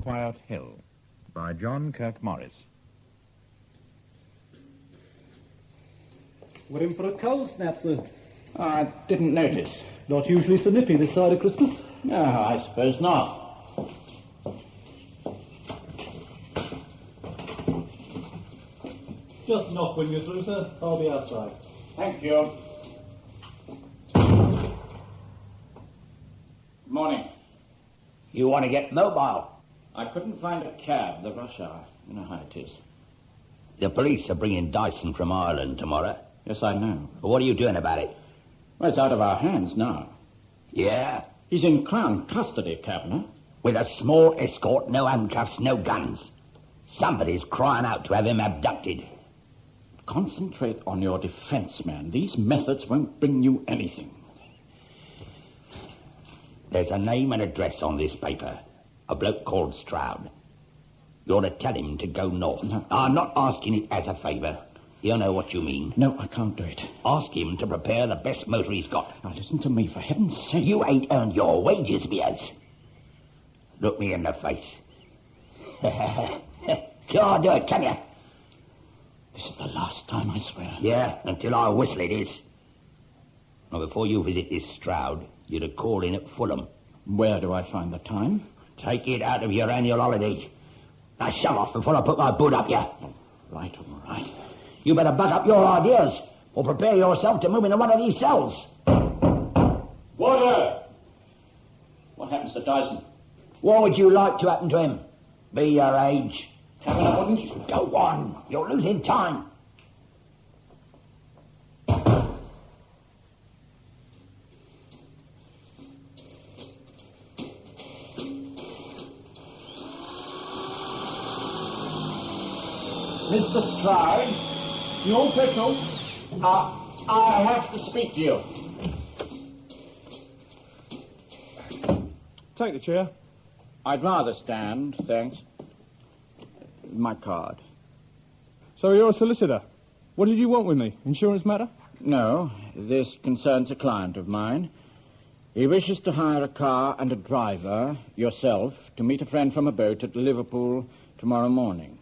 Quiet Hill by John Kirkmorris. We're in for a cold snap, sir. I didn't notice. Not usually so nippy this side of Christmas. No, I suppose not. Just knock when you're through, sir. I'll be outside. Thank you. Morning. You want to get mobile? I couldn't find a cab, the rush hour. You know how it is. The police are bringing Dyson from Ireland tomorrow. Yes, I know. But what are you doing about it? Well, it's out of our hands now. Yeah? He's in Crown custody, Cabinet. With a small escort, no handcuffs, no guns. Somebody's crying out to have him abducted. Concentrate on your defense, man. These methods won't bring you anything. There's a name and address on this paper. A bloke called Stroud. You ought to tell him to go north. No. I'm not asking it as a favour. You know what you mean. No, I can't do it. Ask him to prepare the best motor he's got. Now, listen to me, for heaven's sake. You ain't earned your wages, Mears. Look me in the face. Can't do it, can you? This is the last time, I swear. Yeah, until I whistle it is. Now, before you visit this Stroud, you'd have called in at Fulham. Where do I find the time? Take it out of your annual holiday. Now, shove off before I put my boot up you. All right. You better back up your ideas, or prepare yourself to move into one of these cells. Water! What happens to Dyson? What would you like to happen to him? Be your age. Cabinet wouldn't? Go on. You're losing time. Mr. Stroud, you petrol? I have to speak to you. Take the chair. I'd rather stand, thanks. My card. So you're a solicitor. What did you want with me? Insurance matter? No, this concerns a client of mine. He wishes to hire a car and a driver, yourself, to meet a friend from a boat at Liverpool tomorrow morning.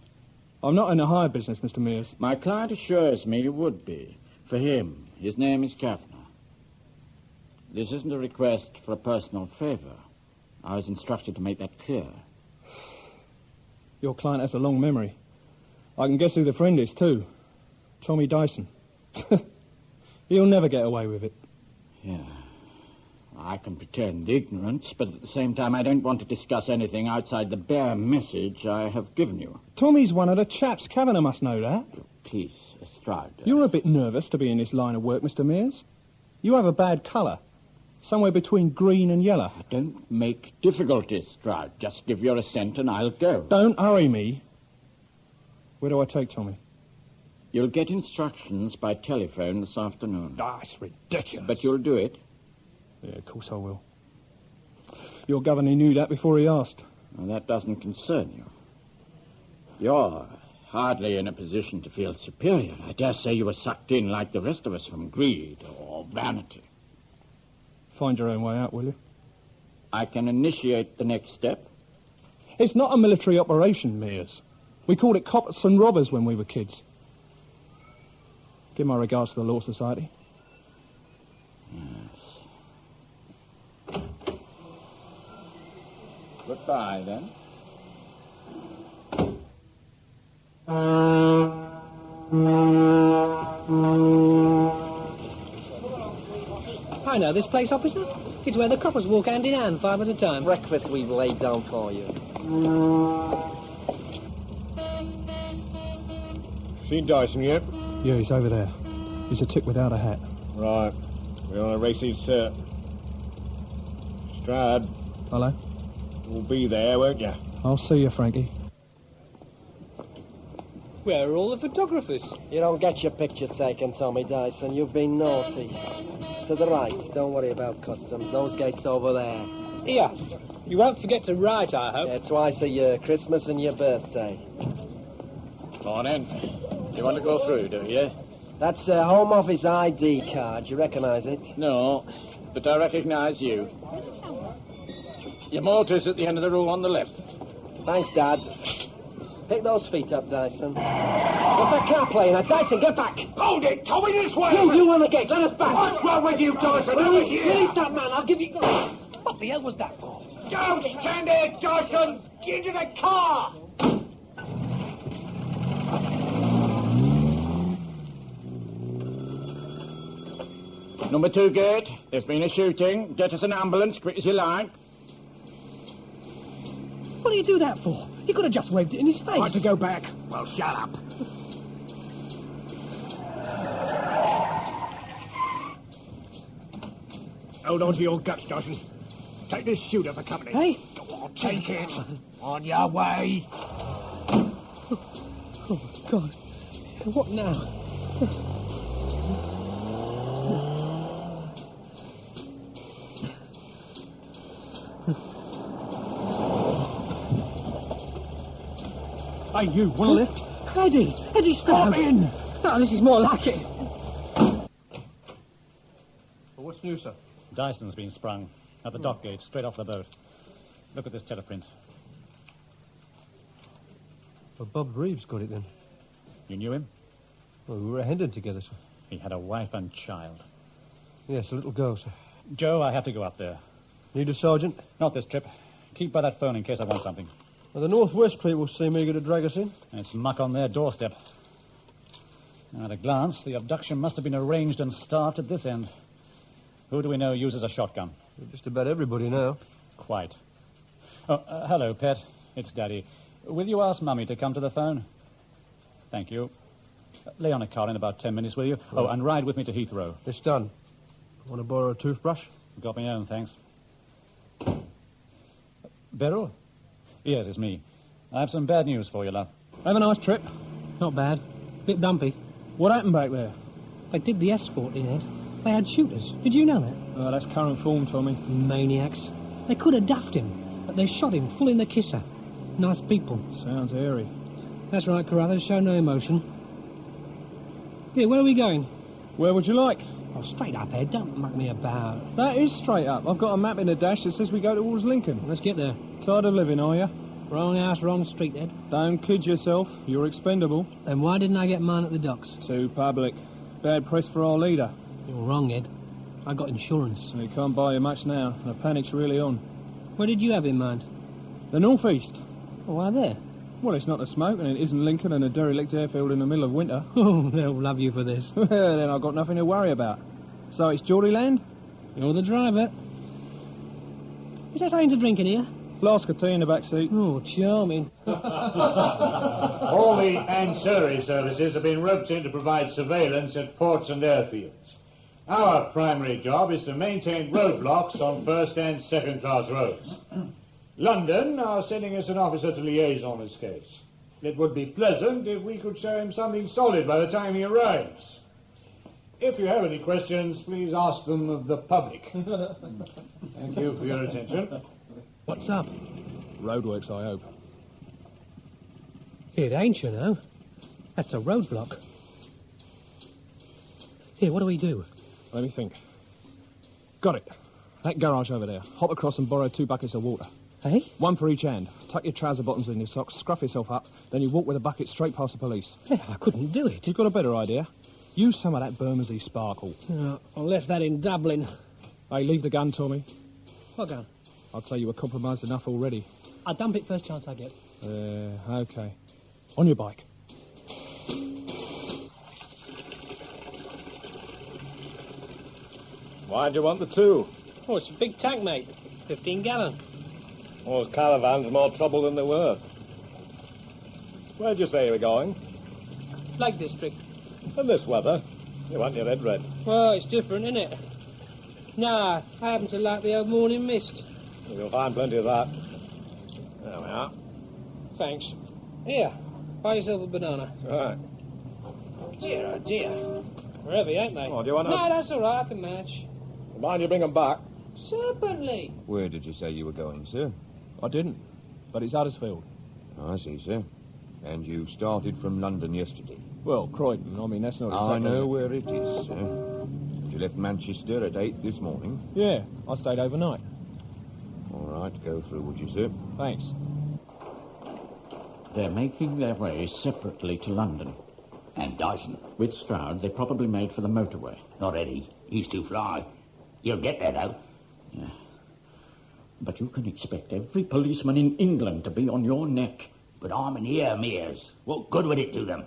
I'm not in the hire business, Mr. Mears. My client assures me you would be. For him, his name is Kavanagh. This isn't a request for a personal favour. I was instructed to make that clear. Your client has a long memory. I can guess who the friend is, too. Tommy Dyson. He'll never get away with it. Yeah. I can pretend ignorance, but at the same time I don't want to discuss anything outside the bare message I have given you. Tommy's one of the chaps. Kavanagh must know that. Please, Stroud. You're a bit nervous to be in this line of work, Mr. Mears. You have a bad colour. Somewhere between green and yellow. Don't make difficulties, Stroud. Just give your assent and I'll go. Don't hurry me. Where do I take Tommy? You'll get instructions by telephone this afternoon. Ah, it's ridiculous. But you'll do it? Yeah, of course I will. Your governor knew that before he asked. Well, that doesn't concern you. You're hardly in a position to feel superior. I dare say you were sucked in like the rest of us from greed or vanity. Find your own way out, will you? I can initiate the next step. It's not a military operation, Mears. We called it coppers and robbers when we were kids. Give my regards to the Law Society. Yes. Goodbye, then. I know this place, officer. It's where the coppers walk hand in hand, 5 at a time. Breakfast we've laid down for you. Seen Dyson yet? Yeah, he's over there. He's a tick without a hat. Right. We're on a racing set. Stroud, Hello? you'll be there, won't you? I'll see you, Frankie. Where are all the photographers? You don't get your picture taken, Tommy Dyson. You've been naughty. To the right. Don't worry about customs. Those gates over there. Here. You won't forget to write, I hope. Yeah, twice a year. Christmas and your birthday. Morning. You want to go through, do you? That's a Home Office ID card. You recognise it? No, but I recognise you. Your motor's at the end of the room on the left. Thanks, Dad. Pick those feet up, Dyson. What's that car playing at? Dyson, get back! Hold it, Tommy, this way! You on the gate, let us back! What's wrong with you, Dyson? Release that man, I'll give you... What the hell was that for? Don't stand there, Dyson! Get into the car! Number 2 gate. There's been a shooting. Get us an ambulance, quick as you like. What do you do that for? You could have just waved it in his face. Want to go back? Well, shut up. Hold on to your guts, Dyson. Take this shooter for company. Hey? Go on, take it. On your way. Oh, my God. What now? Hey, you, want a lift? Eddie, stop in! Oh, this is more like it. Well, what's new, sir? Dyson's been sprung at the dock gate, straight off the boat. Look at this teleprint. Well, Bob Reeves got it then. You knew him? Well, we were headed together, sir. He had a wife and child. Yes, a little girl, sir. Joe, I have to go up there. Need a sergeant? Not this trip. Keep by that phone in case I want something. Well, the Northwest people seem eager to drag us in. It's muck on their doorstep. At a glance, the abduction must have been arranged and starved at this end. Who do we know uses a shotgun? Just about everybody now. Quite. Oh, hello, Pet. It's Daddy. Will you ask Mummy to come to the phone? Thank you. Lay on a car in about 10 minutes, will you? Right. Oh, and ride with me to Heathrow. It's done. Want to borrow a toothbrush? Got my own, thanks. Beryl? Yes, it's me. I have some bad news for you, love. Have a nice trip. Not bad. Bit bumpy. What happened back there? They did the escort in, Ed. They had shooters. Did you know that? That's current form, Tommy. Maniacs. They could have duffed him, but they shot him full in the kisser. Nice people. Sounds hairy. That's right, Carruthers. Show no emotion. Here, where are we going? Where would you like? Oh, straight up, Ed. Don't muck me about. That is straight up. I've got a map in the dash that says we go towards Lincoln. Let's get there. Tired of living, are you? Wrong house, wrong street, Ed. Don't kid yourself. You're expendable. Then why didn't I get mine at the docks? Too public. Bad press for our leader. You're wrong, Ed. I got insurance. He can't buy you much now. The panic's really on. Where did you have in mind? The northeast. Oh, why there? Well, it's not the smoke, and it isn't Lincoln and a derelict airfield in the middle of winter. Oh, they'll love you for this. Well, then I've got nothing to worry about. So it's Geordie land? You're the driver. Is there something to drink in here? Flask of tea in the back seat. Oh, charming. All the ancillary services have been roped in to provide surveillance at ports and airfields. Our primary job is to maintain roadblocks on first and second class roads. London are sending us an officer to liaise on this case. It would be pleasant if we could show him something solid by the time he arrives. If you have any questions, please ask them of the public. Thank you for your attention. What's up? Roadworks, I hope. It ain't, you know. That's a roadblock. Here, what do we do? Let me think. Got it. That garage over there. Hop across and borrow 2 buckets of water. Hey? One for each hand. Tuck your trouser bottoms in your socks, scruff yourself up, then you walk with a bucket straight past the police. Hey, I couldn't do it. You've got a better idea. Use some of that Bermondsey sparkle. Oh, I left that in Dublin. Hey, leave the gun, Tommy. What gun? I'd say you were compromised enough already. I'll dump it first chance I get. Okay. On your bike. Why'd you want the 2? Oh, it's a big tank, mate. 15 gallon. Those caravans more trouble than they're worth. Where'd you say you were going? Lake District. In this weather, you want your head red. Well, it's different, isn't it? Nah, I happen to like the old morning mist. You'll find plenty of that. There we are. Thanks. Here, buy yourself a banana. Right. Dear, oh dear. They're heavy, ain't they? Oh, do you want to... No, that's all right, I can manage. Mind you bring them back. Certainly. Where did you say you were going, sir? I didn't, but it's Huddersfield. I see, sir. And you started from London yesterday? Well, Croydon. I mean, that's not exactly... I know where it is, sir. You left Manchester at 8 this morning? Yeah, I stayed overnight. All right, go through, would you, sir? Thanks. They're making their way separately to London. And Dyson? With Stroud, they probably made for the motorway. Not Eddie. He's too fly. You'll get there, though. Yeah. But you can expect every policeman in England to be on your neck. But I'm in here, Mears. What good would it do them?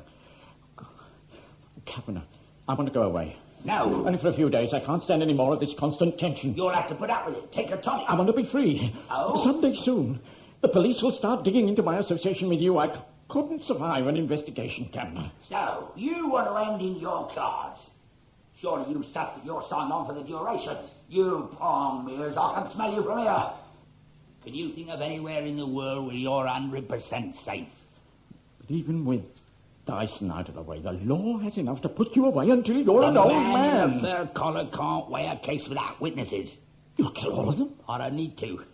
Kavanagh, I want to go away. No. Only for a few days. I can't stand any more of this constant tension. You'll have to put up with it. Take a tonic. I want to be free. Oh? Someday soon. The police will start digging into my association with you. I couldn't survive an investigation, Kavanagh. So, you want to end in your cards? Surely you suss that you're signed on for the duration. You pong, Mears. I can smell you from here. Can you think of anywhere in the world where you're 100% safe? But even with Dyson out of the way, the law has enough to put you away until you're an old man. In a fur collar can't weigh a case without witnesses. You'll kill all of them? I don't need to.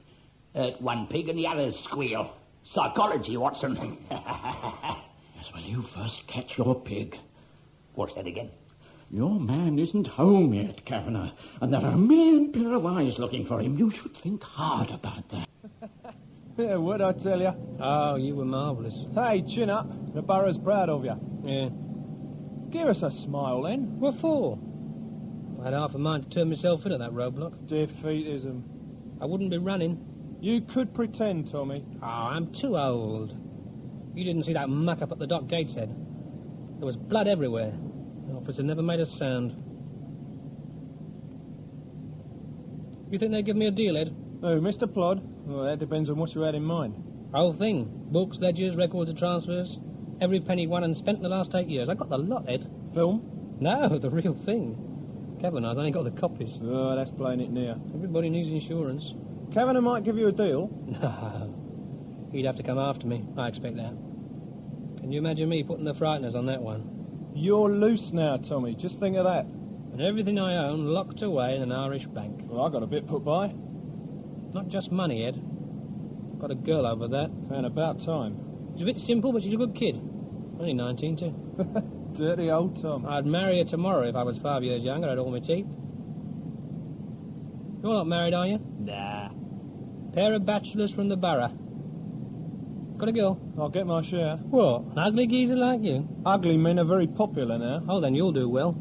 One pig and the other's squeal. Psychology, Watson. Yes, well, you first catch your pig. What's that again? Your man isn't home yet, Kavanagh, and there are a million pair of eyes looking for him. You should think hard about that. Yeah, what'd I tell you? Oh, you were marvellous. Hey, chin up. The borough's proud of you. Yeah. Give us a smile, then. What for? I had half a mind to turn myself in at that roadblock. Defeatism. I wouldn't be running. You could pretend, Tommy. Oh, I'm too old. You didn't see that muck up at the dock Gateshead. There was blood everywhere. The officer never made a sound. You think they'd give me a deal, Ed? Oh, Mr. Plod? Well, that depends on what you had in mind. Whole thing. Books, ledgers, records of transfers. Every penny won and spent in the last 8 years. I got the lot, Ed. Film? No, the real thing. Kavanagh's only got the copies. Oh, that's playing it near. Everybody needs insurance. Kavanagh might give you a deal. No. He'd have to come after me. I expect that. Can you imagine me putting the frighteners on that one? You're loose now, Tommy. Just think of that. And everything I own locked away in an Irish bank. Well, I got a bit put by. Not just money, Ed. Got a girl over that. And about time. She's a bit simple, but she's a good kid. Only 19, too. Dirty old Tom. I'd marry her tomorrow if I was 5 years younger. I'd all my teeth. You're not married, are you? Nah. Pair of bachelors from the borough. Got a girl? I'll get my share. What? An ugly geezer like you? Ugly men are very popular now. Oh, then you'll do well.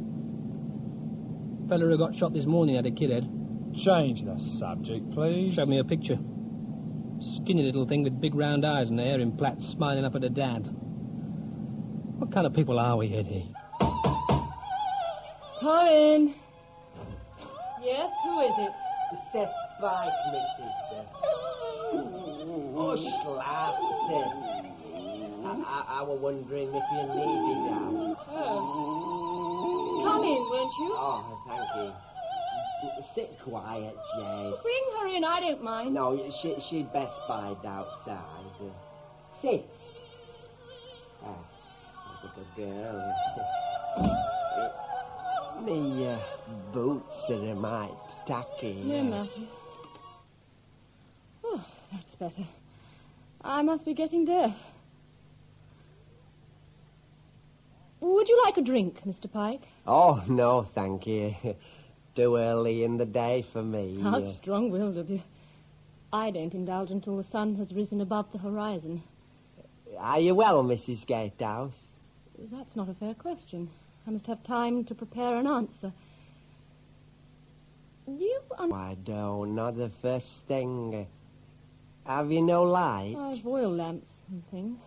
Fella who got shot this morning had a kid, Ed. Change the subject, please. Showed me a picture. Skinny little thing with big round eyes and hair in plaits, smiling up at her dad. What kind of people are we, Eddie? Come in. Yes, who is it? Set back, Mrs. Hush, lassie. I was wondering if you needed help. Oh. Come in, won't you? Oh, thank you. Sit quiet, Jess. Bring her in, I don't mind. No, she'd best bide outside. Sit. Like a good girl. Me boots are a mite tacky. No matter. Oh, that's better. I must be getting deaf. Would you like a drink, Mr. Pike? Oh, no, thank you. Too early in the day for me. How strong-willed of you. I don't indulge until the sun has risen above the horizon. Are you well, Mrs. Gatehouse? That's not a fair question. I must have time to prepare an answer. You... Why, don't. Not the first thing. Have you no light? I've oil lamps and things.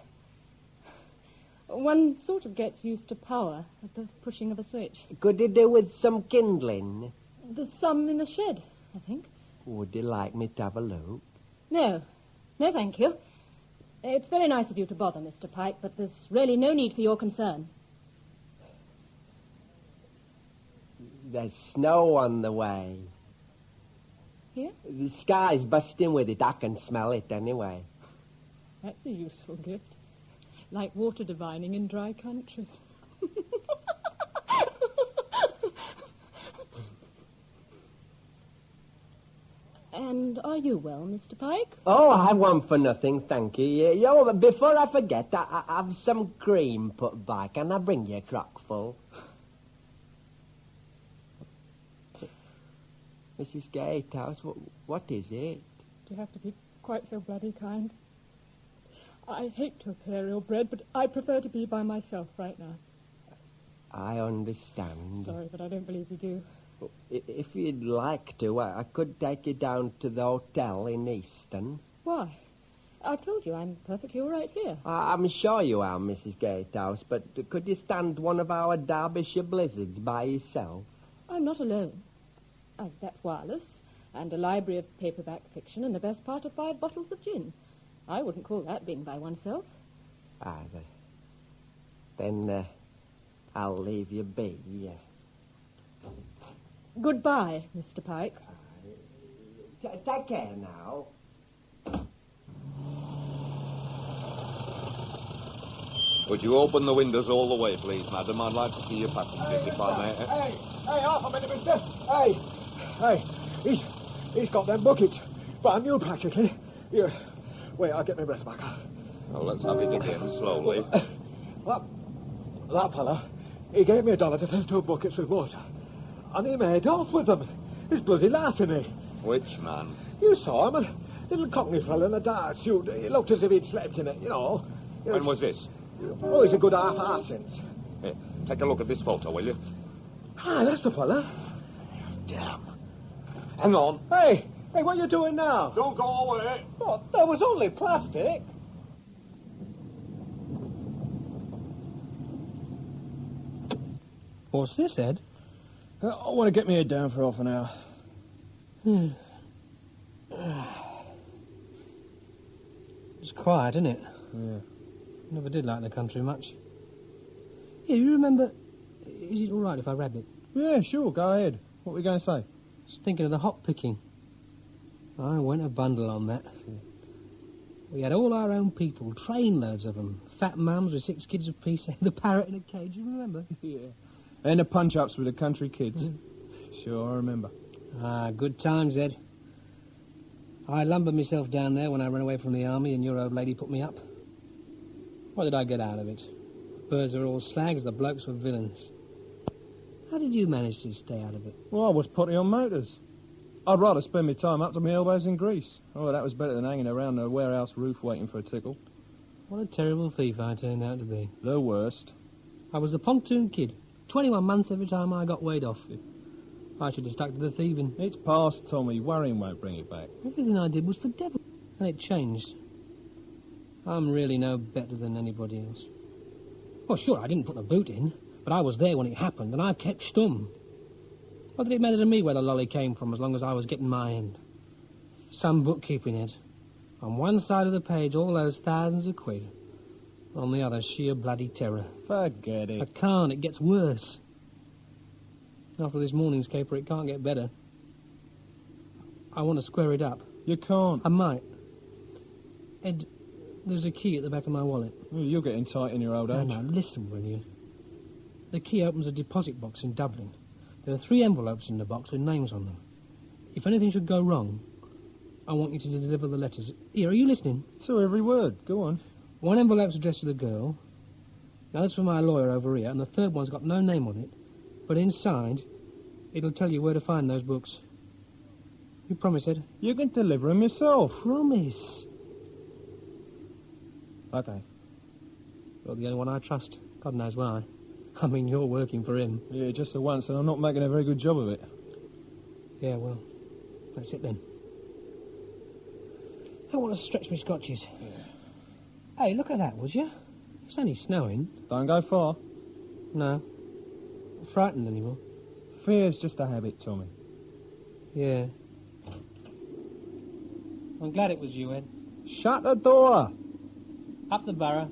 One sort of gets used to power at the pushing of a switch. Could you do with some kindling? There's some in the shed, I think. Would you like me to have a look? No. No, thank you. It's very nice of you to bother, Mr. Pike, but there's really no need for your concern. There's snow on the way. Here? The sky's busting with it. I can smell it anyway. That's a useful gift. Like water divining in dry countries. And are you well, Mr. Pike? Oh, I want for nothing, thank you. Yo, before I forget, I have some cream put by. Can I bring you a crockful? Mrs. Gatehouse, what is it? Do you have to be quite so bloody kind? I hate to appear ill-bred, but I prefer to be by myself right now. I understand. Sorry, but I don't believe you do. If you'd like to, I could take you down to the hotel in Easton. Why? I've told you I'm perfectly all right here. I'm sure you are, Mrs. Gatehouse, but could you stand one of our Derbyshire blizzards by yourself? I'm not alone. I've that wireless and a library of paperback fiction and the best part of 5 bottles of gin. I wouldn't call that being by oneself. Then I'll leave you be. Goodbye, Mr. Pike. Take care now. Would you open the windows all the way, please, madam? I'd like to see your passengers, if I may. Hey, half a minute, mister. Hey, he's got them buckets. Brand new, practically. Here, wait, I'll get my breath back. Well, let's have it again, slowly. That fella, he gave me $1 to fill 2 buckets with water. And he made off with them. He's bloody larceny. Which man? You saw him, a little cockney fella in a dark suit. He looked as if he'd slept in it, you know. When was this? Oh, he's a good half hour since. Here, take a look at this photo, will you? That's the fella. Damn. Hang on. Hey, what are you doing now? Don't go away. What? That was only plastic. What's this, Ed? I want to get me head down for half an hour. It's quiet, isn't it? Yeah. Never did like the country much. Yeah, you remember... Is it all right if I rabbit? Yeah, sure, go ahead. What were you going to say? Just thinking of the hop picking. I went a bundle on that. We had all our own people, trainloads of them. Fat mums with 6 kids apiece, the parrot in a cage, you remember? Yeah. And the punch-ups with the country kids. Sure, I remember. Good times, Ed. I lumbered myself down there when I ran away from the army and your old lady put me up. What did I get out of it? Birds are all slags, the blokes were villains. How did you manage to stay out of it? Well, I was putty on motors. I'd rather spend my time up to my elbows in grease. Oh, that was better than hanging around the warehouse roof waiting for a tickle. What a terrible thief I turned out to be. The worst. I was the pontoon kid. 21 months every time I got weighed off. I should have stuck to the thieving. It's past, Tommy. Worrying won't bring it back. Everything I did was for devil. And it changed. I'm really no better than anybody else. Well, sure, I didn't put the boot in, but I was there when it happened, and I kept stum. What did it matter to me where the lolly came from, as long as I was getting my end? Some bookkeeping, Ed. On one side of the page, all those thousands of quid. On the other, sheer bloody terror. Forget it. I can't. It gets worse. After this morning's caper, it can't get better. I want to square it up. You can't. I might. Ed, there's a key at the back of my wallet. Well, you're getting tight in your old age. Now, listen, will you? The key opens a deposit box in Dublin. There are 3 envelopes in the box with names on them. If anything should go wrong, I want you to deliver the letters. Here, are you listening? So every word. Go on. One envelope's addressed to the girl. The other's for my lawyer over here, and the third one's got no name on it. But inside, it'll tell you where to find those books. You promise, Ed? You can deliver them yourself. Promise. Okay. You're the only one I trust. God knows why. I mean, you're working for him. Yeah, just the once, and I'm not making a very good job of it. Yeah, well, that's it then. I want to stretch my scotches. Yeah. Hey, look at that, would you? It's only snowing. Don't go far. No. Not frightened anymore. Fear's just a habit, Tommy. Yeah. I'm glad it was you, Ed. Shut the door! Up the borough.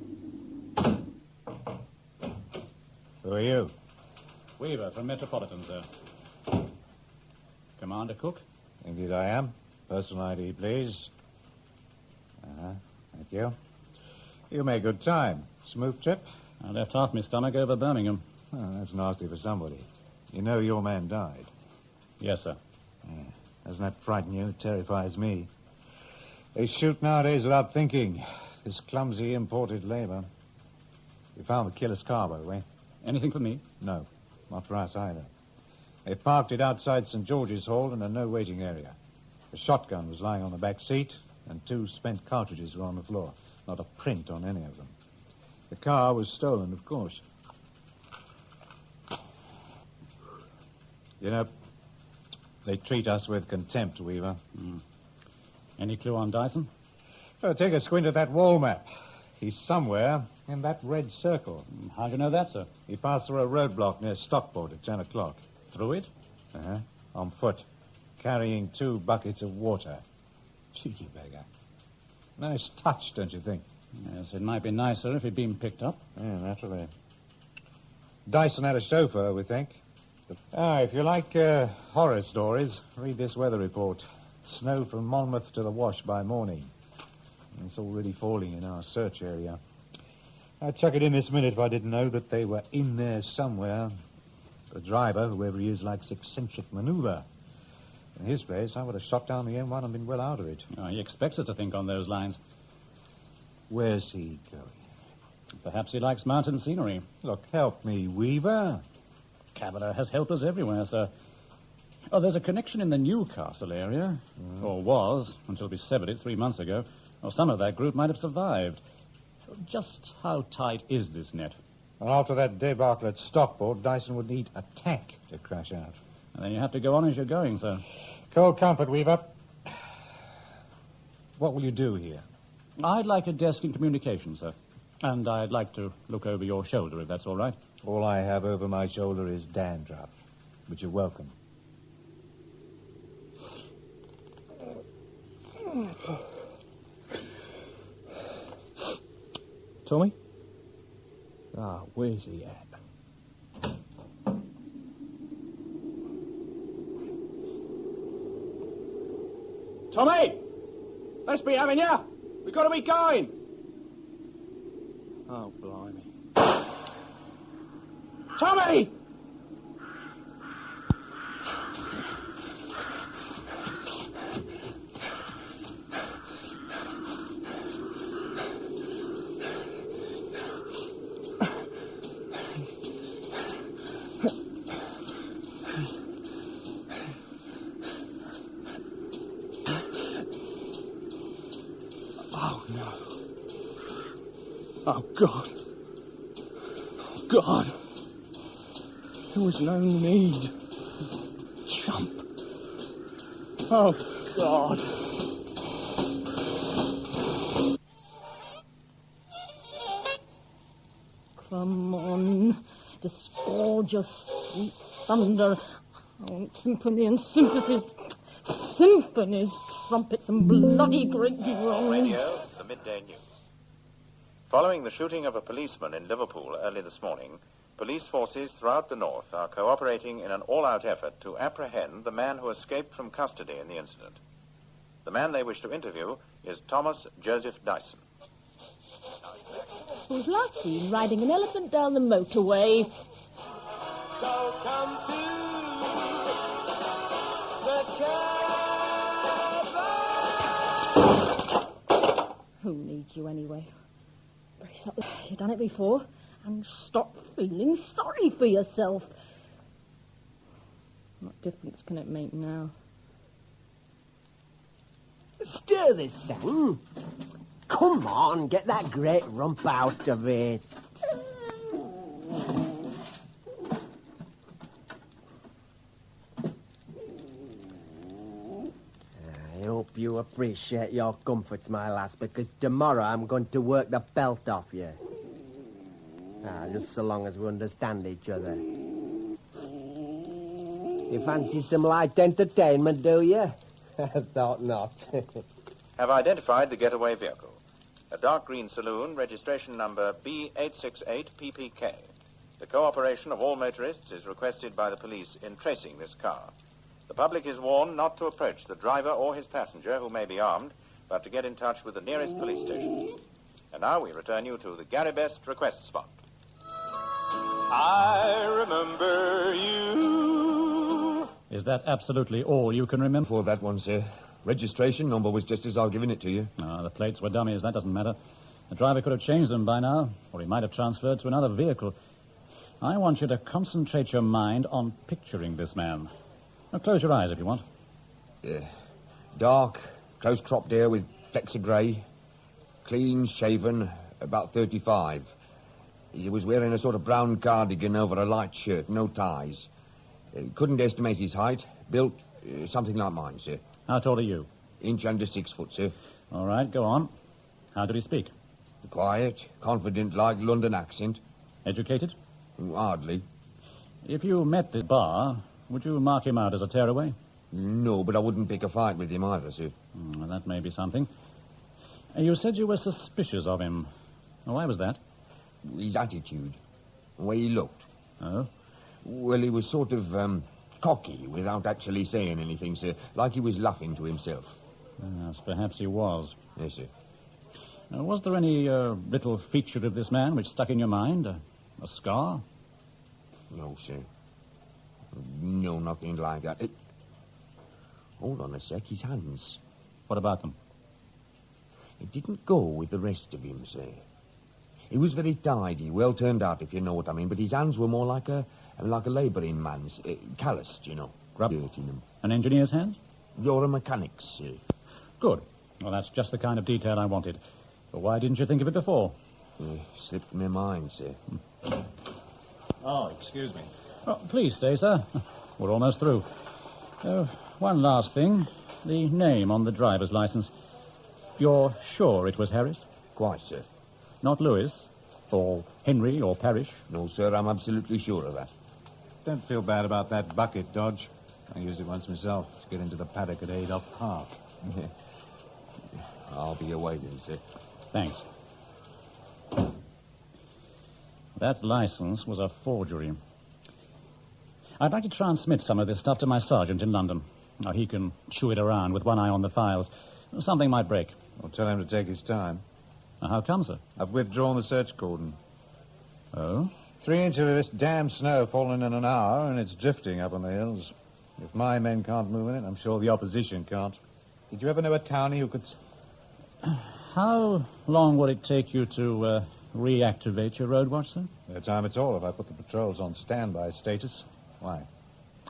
Who are you? Weaver from Metropolitan, sir. Commander Cook? Indeed I am. Personal ID, please. Thank you. You made good time. Smooth trip? I left half my stomach over Birmingham. Oh, that's nasty for somebody. You know your man died? Yes, sir. Yeah. Doesn't that frighten you? It terrifies me. They shoot nowadays without thinking. This clumsy imported labour. You found the killer's car, by the way? Anything for me? No, not for us either. They parked it outside St. George's Hall in a no-waiting area. A shotgun was lying on the back seat, and 2 spent cartridges were on the floor. Not a print on any of them. The car was stolen, of course. You know, they treat us with contempt, Weaver. Any clue on Dyson? Well, take a squint at that wall map. He's somewhere in that red circle. How do you know that, sir? He passed through a roadblock near Stockport at 10 o'clock. Through it? Uh-huh. On foot, carrying 2 buckets of water. Cheeky beggar. Nice touch, don't you think? Yes, it might be nicer if he'd been picked up. Yeah, naturally. Dyson had a chauffeur, we think. If you like horror stories, read this weather report. Snow from Monmouth to the Wash by morning. It's already falling in our search area. I'd chuck it in this minute if I didn't know that they were in there somewhere. The driver, whoever he is, likes eccentric maneuver. In his place, I would have shot down the M1 and been well out of it. Oh, he expects us to think on those lines. Where's he going? Perhaps he likes mountain scenery. Look, help me, Weaver. Cavanagh has helped us everywhere, sir. Oh, there's a connection in the Newcastle area. Or was, until we severed it 3 months ago. Or some of that group might have survived. Just how tight is this net? Well, after that debacle at Stockport, Dyson would need a tank to crash out. And then you have to go on as you're going, sir. Cold comfort, Weaver. What will you do here? I'd like a desk in communication, sir. And I'd like to look over your shoulder, if that's all right. All I have over my shoulder is dandruff. But you're welcome. Tommy? Where's he at? Tommy! Let's be having ya! We've got to be going! Oh, blimey. Tommy! Oh, God. Oh, God. There was no need. Chump. Oh, God. Come on. Disgorge your sweet thunder. I want timpani and sympathies. Symphonies, trumpets, and bloody great drums. Radio, the midday news. Following the shooting of a policeman in Liverpool early this morning, police forces throughout the north are cooperating in an all-out effort to apprehend the man who escaped from custody in the incident. The man they wish to interview is Thomas Joseph Dyson. Who was last seen riding an elephant down the motorway. So come to the caravan. Who needs you anyway? Brace up. You've done it before. And stop feeling sorry for yourself. What difference can it make now? Stir this, Sam. Come on, get that great rump out of it. I hope you appreciate your comforts, my lass, because tomorrow I'm going to work the belt off you. Just so long as we understand each other. You fancy some light entertainment, do you? I thought not. Have identified the getaway vehicle. A dark green saloon, registration number B868PPK. The cooperation of all motorists is requested by the police in tracing this car. The public is warned not to approach the driver or his passenger, who may be armed, but to get in touch with the nearest police station. And now we return you to the Gary Best request spot. I remember you. Is that absolutely all you can remember? For that one, sir. Registration number was just as I've given it to you. No, the plates were dummies. That doesn't matter. The driver could have changed them by now, or he might have transferred to another vehicle. I want you to concentrate your mind on picturing this man. Now, close your eyes if you want. Dark, close-cropped hair with flecks of grey. clean shaven, about 35. He was wearing a sort of brown cardigan over a light shirt, no ties. Couldn't estimate his height. Built something like mine, sir. How tall are you? Inch under 6 foot, sir. All right, go on. How did he speak? Quiet, confident, like London accent. Educated? Hardly. If you met the bar, would you mark him out as a tearaway? No, but I wouldn't pick a fight with him either, sir. Well, that may be something. You said you were suspicious of him. Why was that? His attitude. The way he looked. Oh? Well, he was sort of, cocky without actually saying anything, sir. Like he was laughing to himself. Yes, perhaps he was. Yes, sir. Was there any little feature of this man which stuck in your mind? A scar? No, sir. No, nothing like that. Hold on a sec, his hands. What about them? It didn't go with the rest of him, sir. He was very tidy, well turned out, if you know what I mean, but his hands were more like a labouring man's, calloused, you know. Grub. Dirt in them. An engineer's hands? You're a mechanic's, sir. Good. Well, that's just the kind of detail I wanted. But why didn't you think of it before? Slipped my mind, sir. Oh, excuse me. Oh, please stay, sir. We're almost through. One last thing. The name on the driver's license. You're sure it was Harris? Quite, sir. Not Lewis? Or Henry or Parrish? No, sir, I'm absolutely sure of that. Don't feel bad about that bucket, Dodge. I used it once myself to get into the paddock at Adolph Park. I'll be away then, sir. Thanks. That license was a forgery. I'd like to transmit some of this stuff to my sergeant in London. Now, he can chew it around with one eye on the files. Something might break. Well, tell him to take his time. How come, sir? I've withdrawn the search cordon. Oh? 3 inches of this damn snow falling in an hour, and it's drifting up on the hills. If my men can't move in it, I'm sure the opposition can't. Did you ever know a townie who could... How long would it take you to reactivate your road watch, sir? No time at all if I put the patrols on standby status. Why?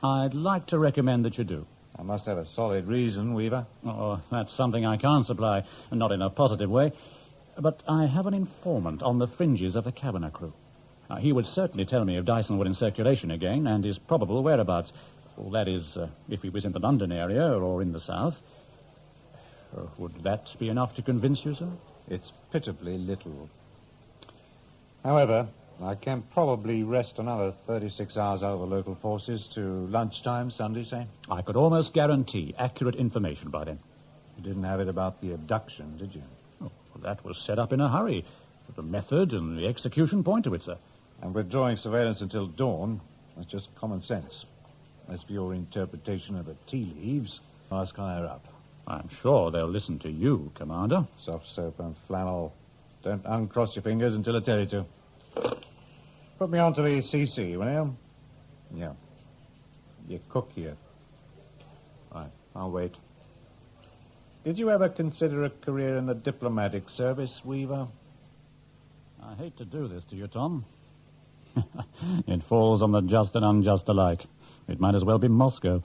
I'd like to recommend that you do. I must have a solid reason, Weaver. Oh, that's something I can't supply, not in a positive way. But I have an informant on the fringes of the Cabinet crew. He would certainly tell me if Dyson were in circulation again and his probable whereabouts. Well, that is, if he was in the London area or in the south. Would that be enough to convince you, sir? It's pitifully little. However, I can probably rest another 36 hours out of the local forces to lunchtime Sunday, say. I could almost guarantee accurate information by then. You didn't have it about the abduction, did you? Oh, well, that was set up in a hurry. The method and the execution point to it, sir. And withdrawing surveillance until dawn, that's just common sense. As for your interpretation of the tea leaves, ask higher up. I'm sure they'll listen to you, Commander. Soft soap and flannel. Don't uncross your fingers until I tell you to. Put me on to the CC, will you? Yeah. You cook here. Right, I'll wait. Did you ever consider a career in the diplomatic service, Weaver? I hate to do this to you, Tom. It falls on the just and unjust alike. It might as well be Moscow.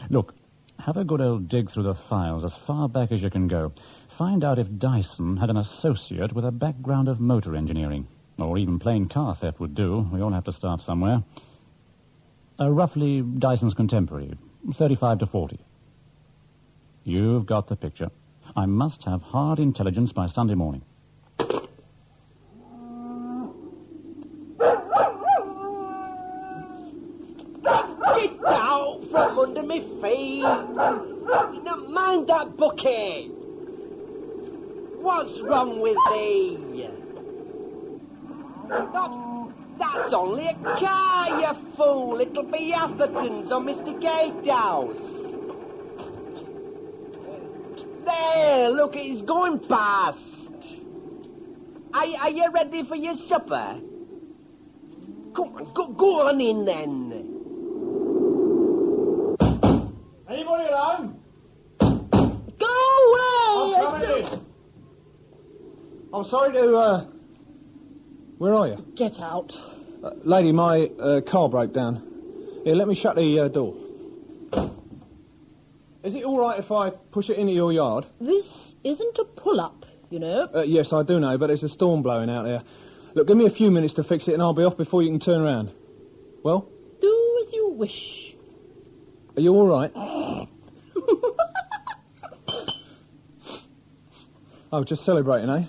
Look, have a good old dig through the files as far back as you can go. Find out if Dyson had an associate with a background of motor engineering. Or even plain car theft would do. We all have to start somewhere. Roughly Dyson's contemporary, 35 to 40. You've got the picture. I must have hard intelligence by Sunday morning. Get out from under me feet. Now mind that bucket. What's wrong with thee? That's only a car, you fool. It'll be Atherton's or Mr. Gatehouse. There, look, it's going past. Are you ready for your supper? Come on, go on in then. Anybody around? Go away! I'm coming in. I'm sorry to, where are you? Get out. Lady, my car broke down. Here, let me shut the door. Is it all right if I push it into your yard? This isn't a pull-up. you know. Yes, I do know, but there's a storm blowing out there. Look, give me a few minutes to fix it and I'll be off before you can turn around. Well? Do as you wish. Are you all right? Oh, just celebrating, eh?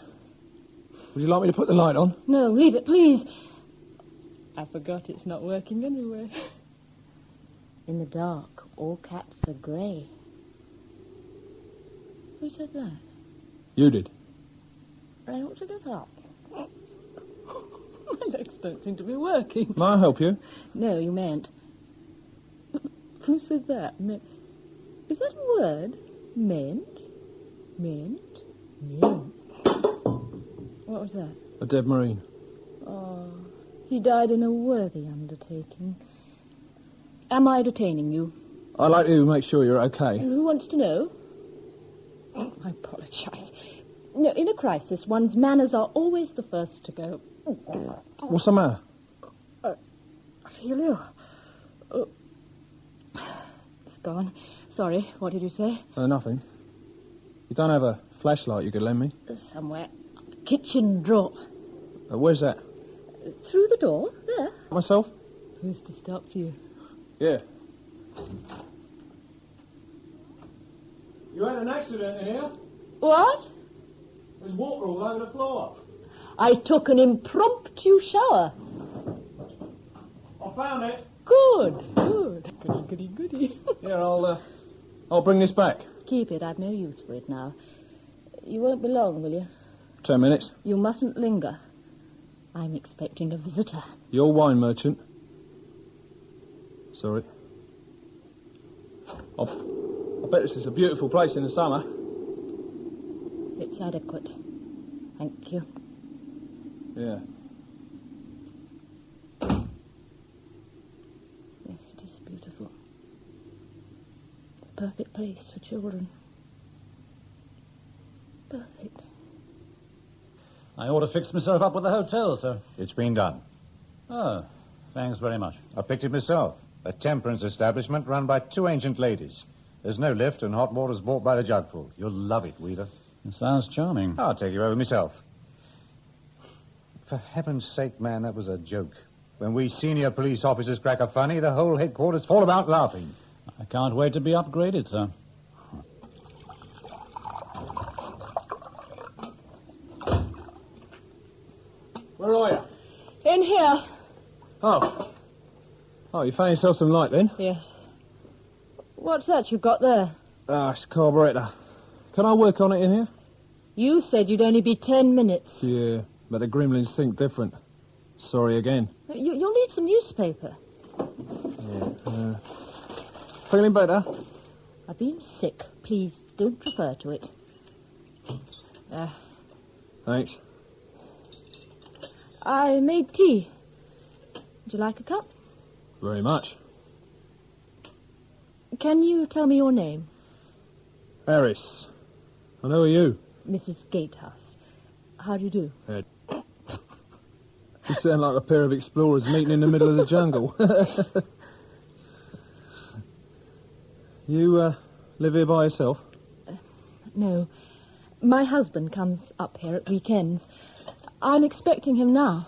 Would you like me to put the light on? No, leave it, please. I forgot it's not working anyway. In the dark, all cats are grey. Who said that? You did. I ought to get up. My legs don't seem to be working. May I help you? No, you mayn't. Who said that? Is that a word? Meant? Meant? Meant? What was that? A dead Marine. Oh, he died in a worthy undertaking. Am I detaining you? I'd like to make sure you're okay. Who wants to know? I apologise. No, in a crisis, one's manners are always the first to go. What's the matter? I feel ill. It's gone. Sorry, what did you say? Nothing. You don't have a flashlight you could lend me? Somewhere. Kitchen drawer. Where's that? Through the door, there. Myself? Who's to stop you? Yeah. You had an accident in here? What? There's water all over the floor. I took an impromptu shower. I found it. Good, good. Goody, goody, goody. Here, I'll bring this back. Keep it, I've no use for it now. You won't be long, will you? 10 minutes. You mustn't linger. I'm expecting a visitor. Your wine merchant. Sorry. I bet this is a beautiful place in the summer. It's adequate. Thank you. Yeah. Yes, it is beautiful. The perfect place for children. Perfect. I ought to fix myself up with the hotel, sir. It's been done. Oh, thanks very much. I picked it myself. A temperance establishment run by two ancient ladies. There's no lift and hot water's bought by the jugful. You'll love it, Weaver. It sounds charming. I'll take you over myself. For heaven's sake, man, that was a joke. When we senior police officers crack a funny, the whole headquarters fall about laughing. I can't wait to be upgraded, sir. Where are you? In here. Oh, you found yourself some light then? Yes. What's that you've got there? It's a carburetor. Can I work on it in here? You said you'd only be 10 minutes. Yeah, but the gremlins think different. Sorry again. You'll need some newspaper. Yeah. Feeling better? I've been sick. Please don't refer to it. Thanks. I made tea. Would you like a cup? Very much. Can you tell me your name? Harris. And who are you? Mrs. Gatehouse. How do you do? You sound like a pair of explorers meeting in the middle of the jungle. You live here by yourself? No. My husband comes up here at weekends. I'm expecting him now.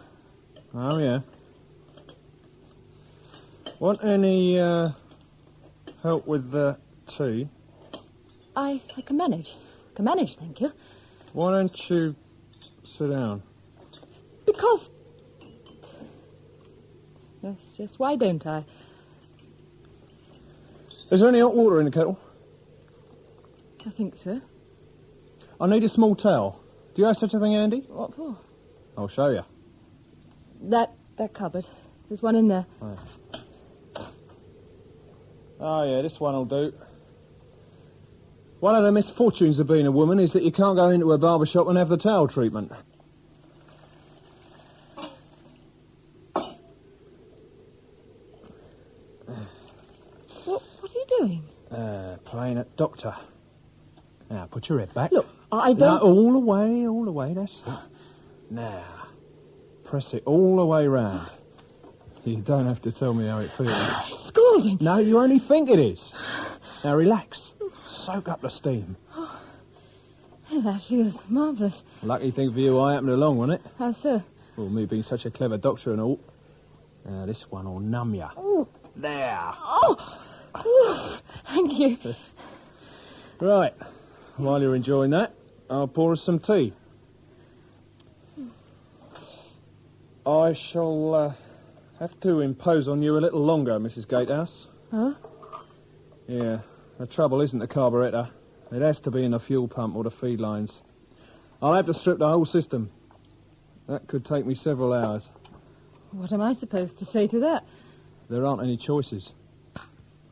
Oh, yeah. Want any help with the tea? I can manage. Can manage, thank you. Why don't you sit down? Because... Yes, why don't I? Is there any hot water in the kettle? I think so. I need a small towel. Do you have such a thing handy? What for? I'll show you. That cupboard. There's one in there. Oh, yeah, this one will do. One of the misfortunes of being a woman is that you can't go into a barber shop and have the towel treatment. What are you doing? Playing at doctor. Now, put your head back. Look, I don't... No, all the way, that's it. Now, press it all the way round. You don't have to tell me how it feels. Scalding. No, you only think it is. Now, relax. Soak up the steam. Oh, that feels marvellous. Lucky thing for you I happened along, wasn't it? How so? Well, me being such a clever doctor and all. Now, this one will numb ya. Ooh. There. Oh! Ooh, thank you. Right. While you're enjoying that, I'll pour us some tea. I shall have to impose on you a little longer, Mrs. Gatehouse. Huh? Yeah. The trouble isn't the carburettor. It has to be in the fuel pump or the feed lines. I'll have to strip the whole system. That could take me several hours. What am I supposed to say to that? There aren't any choices.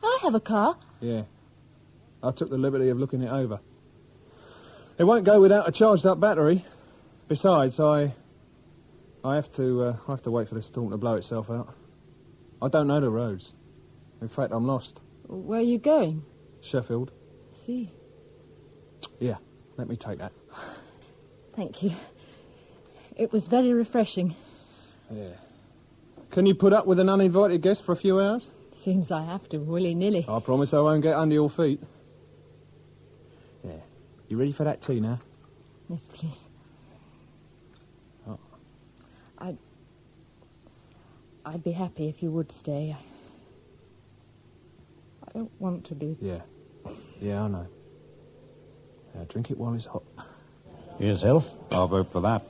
I have a car. Yeah. I took the liberty of looking it over. It won't go without a charged-up battery. Besides, I have to wait for the storm to blow itself out. I don't know the roads. In fact, I'm lost. Where are you going? Sheffield. See. Yeah, let me take that. Thank you. It was very refreshing. Yeah. Can you put up with an uninvited guest for a few hours? Seems I have to, willy-nilly. I promise I won't get under your feet. Yeah. You ready for that tea now? Yes, please. Oh. I'd be happy if you would stay. I don't want to be. Yeah. Yeah, I know. Now, drink it while it's hot. Here's health. I'll vote for that.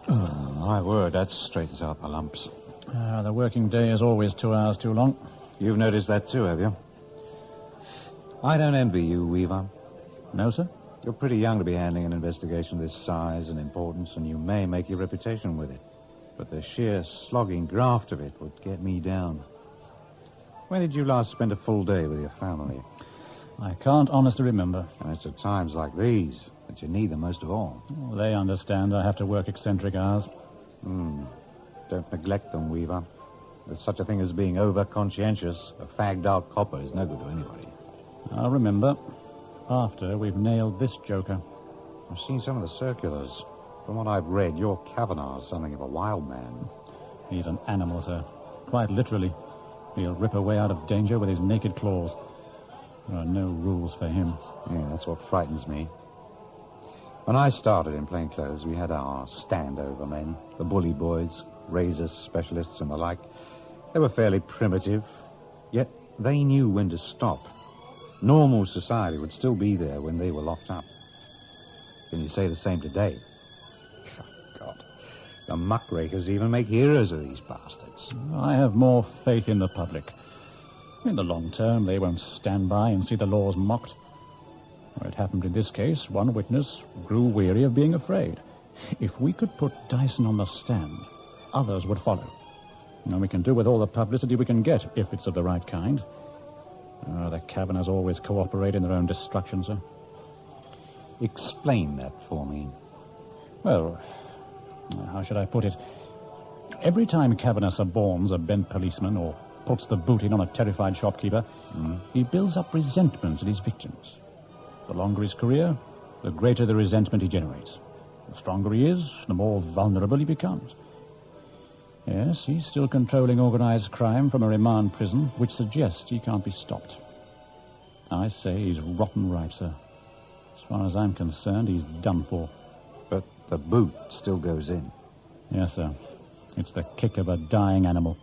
Oh, my word, that straightens out the lumps. The working day is always 2 hours too long. You've noticed that too, have you? I don't envy you, Weaver. No, sir? You're pretty young to be handling an investigation of this size and importance, and you may make your reputation with it. But the sheer slogging graft of it would get me down. When did you last spend a full day with your family? I can't honestly remember. And it's at times like these that you need them most of all. Oh, they understand I have to work eccentric hours. Don't neglect them, Weaver. There's such a thing as being over-conscientious. A fagged-out copper is no good to anybody. I'll remember. After we've nailed this joker. I've seen some of the circulars. From what I've read, your Kavanagh's something of a wild man. He's an animal, sir. Quite literally. He'll rip a way out of danger with his naked claws. There are no rules for him. Yeah, that's what frightens me. When I started in plain clothes, we had our standover men, the bully boys, razor specialists and the like. They were fairly primitive, yet they knew when to stop. Normal society would still be there when they were locked up. Can you say the same today? God, the muckrakers even make heroes of these bastards. I have more faith in the public. In the long term, they won't stand by and see the laws mocked. It happened in this case. One witness grew weary of being afraid. If we could put Dyson on the stand, others would follow. And we can do with all the publicity we can get, if it's of the right kind. The Kavanaghs always cooperate in their own destruction, sir. Explain that for me. Well, how should I put it? Every time Kavanagh suborns a bent policeman or puts the boot in on a terrified shopkeeper, he builds up resentment in his victims. The longer his career, the greater the resentment he generates. The stronger he is, the more vulnerable he becomes. Yes, he's still controlling organized crime from a remand prison, which suggests he can't be stopped. I say he's rotten ripe, sir. As far as I'm concerned, he's done for. But the boot still goes in. Yes, sir. It's the kick of a dying animal.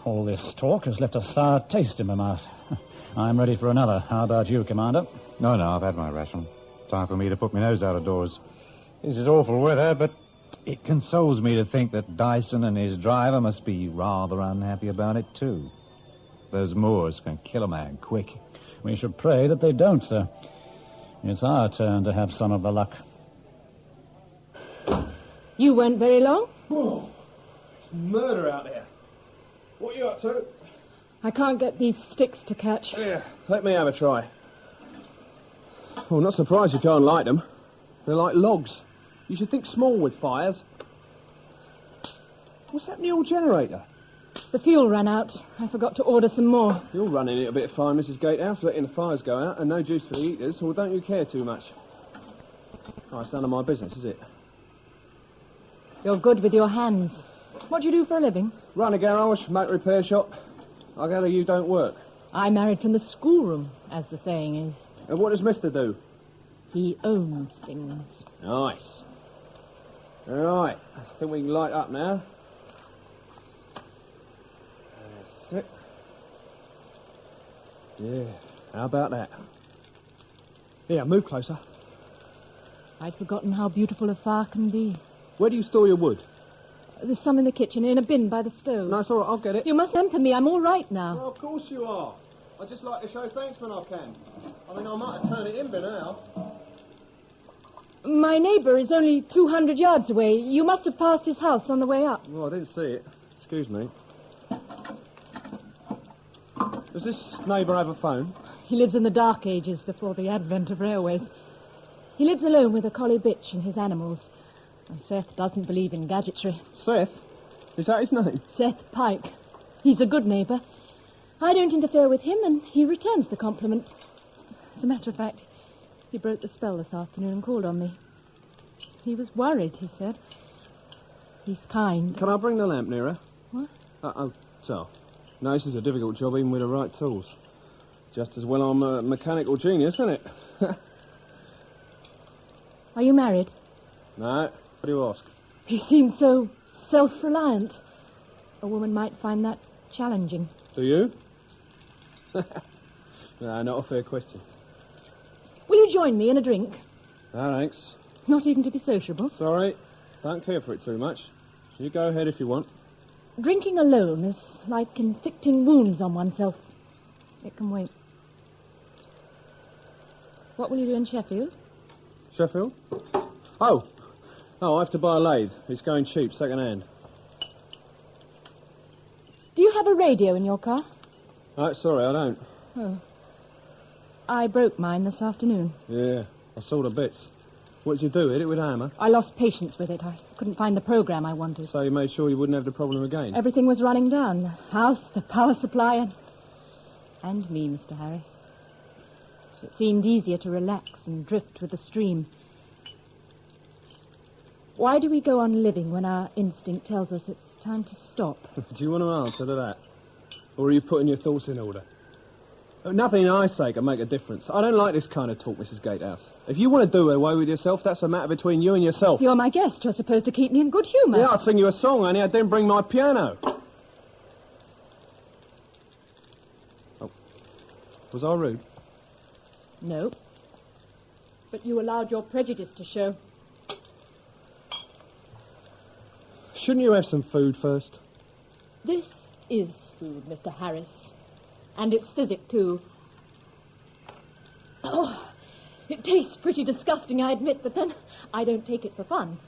All this talk has left a sour taste in my mouth. I'm ready for another. How about you, Commander? No, I've had my ration. Time for me to put my nose out of doors. This is awful weather, but it consoles me to think that Dyson and his driver must be rather unhappy about it, too. Those Moors can kill a man quick. We should pray that they don't, sir. It's our turn to have some of the luck. You weren't very long? Oh, it's murder out there. What are you up to? I can't get these sticks to catch. Here, let me have a try. Well, not surprised you can't light them. They're like logs. You should think small with fires. What's happened to your generator? The fuel ran out. I forgot to order some more. You're running it a bit fine, Mrs. Gatehouse, letting the fires go out and no juice for the eaters, or don't you care too much? Oh, it's none of my business, is it? You're good with your hands. What do you do for a living? Run a garage, motor repair shop. I gather you don't work. I married from the schoolroom, as the saying is. And what does Mister do? He owns things. Nice. All right. I think we can light up now. That's it. Yeah. How about that? Here, move closer. I'd forgotten how beautiful a fire can be. Where do you store your wood? There's some in the kitchen, in a bin by the stove. No, it's all right. I'll get it. You must hamper me. I'm all right now. Well, of course you are. I just like to show thanks when I can. I mean, I might have turned it in by now. My neighbour is only 200 yards away. You must have passed his house on the way up. Well, I didn't see it. Excuse me. Does this neighbour have a phone? He lives in the dark ages before the advent of railways. He lives alone with a collie bitch and his animals. And Seth doesn't believe in gadgetry. Seth? Is that his name? Seth Pike. He's a good neighbour. I don't interfere with him, and he returns the compliment. As a matter of fact, he broke the spell this afternoon and called on me. He was worried, he said. He's kind. Can I bring the lamp nearer? What? So. No, this is a difficult job even with the right tools. Just as well I'm a mechanical genius, isn't it? Are you married? No. What do you ask? You seem so self-reliant. A woman might find that challenging. Do you? No, not a fair question. Will you join me in a drink? No, thanks. Not even to be sociable? Sorry. Don't care for it too much. You go ahead if you want. Drinking alone is like inflicting wounds on oneself. It can wait. What will you do in Sheffield? Sheffield? Oh, I have to buy a lathe. It's going cheap, second-hand. Do you have a radio in your car? Oh, sorry, I don't. Oh. I broke mine this afternoon. Yeah, I saw the bits. What did you do, hit it with a hammer? I lost patience with it. I couldn't find the program I wanted. So you made sure you wouldn't have the problem again? Everything was running down. The house, the power supply, and me, Mr. Harris. It seemed easier to relax and drift with the stream. Why do we go on living when our instinct tells us it's time to stop? Do you want to answer to that? Or are you putting your thoughts in order? Nothing I say can make a difference. I don't like this kind of talk, Mrs. Gatehouse. If you want to do away with yourself, that's a matter between you and yourself. You're my guest. You're supposed to keep me in good humour. Yeah, I'd sing you a song, only I didn't bring my piano. Oh. Was I rude? No. But you allowed your prejudice to show. Shouldn't you have some food first? This is food, Mr. Harris. And it's physic, too. Oh, it tastes pretty disgusting, I admit, but then I don't take it for fun.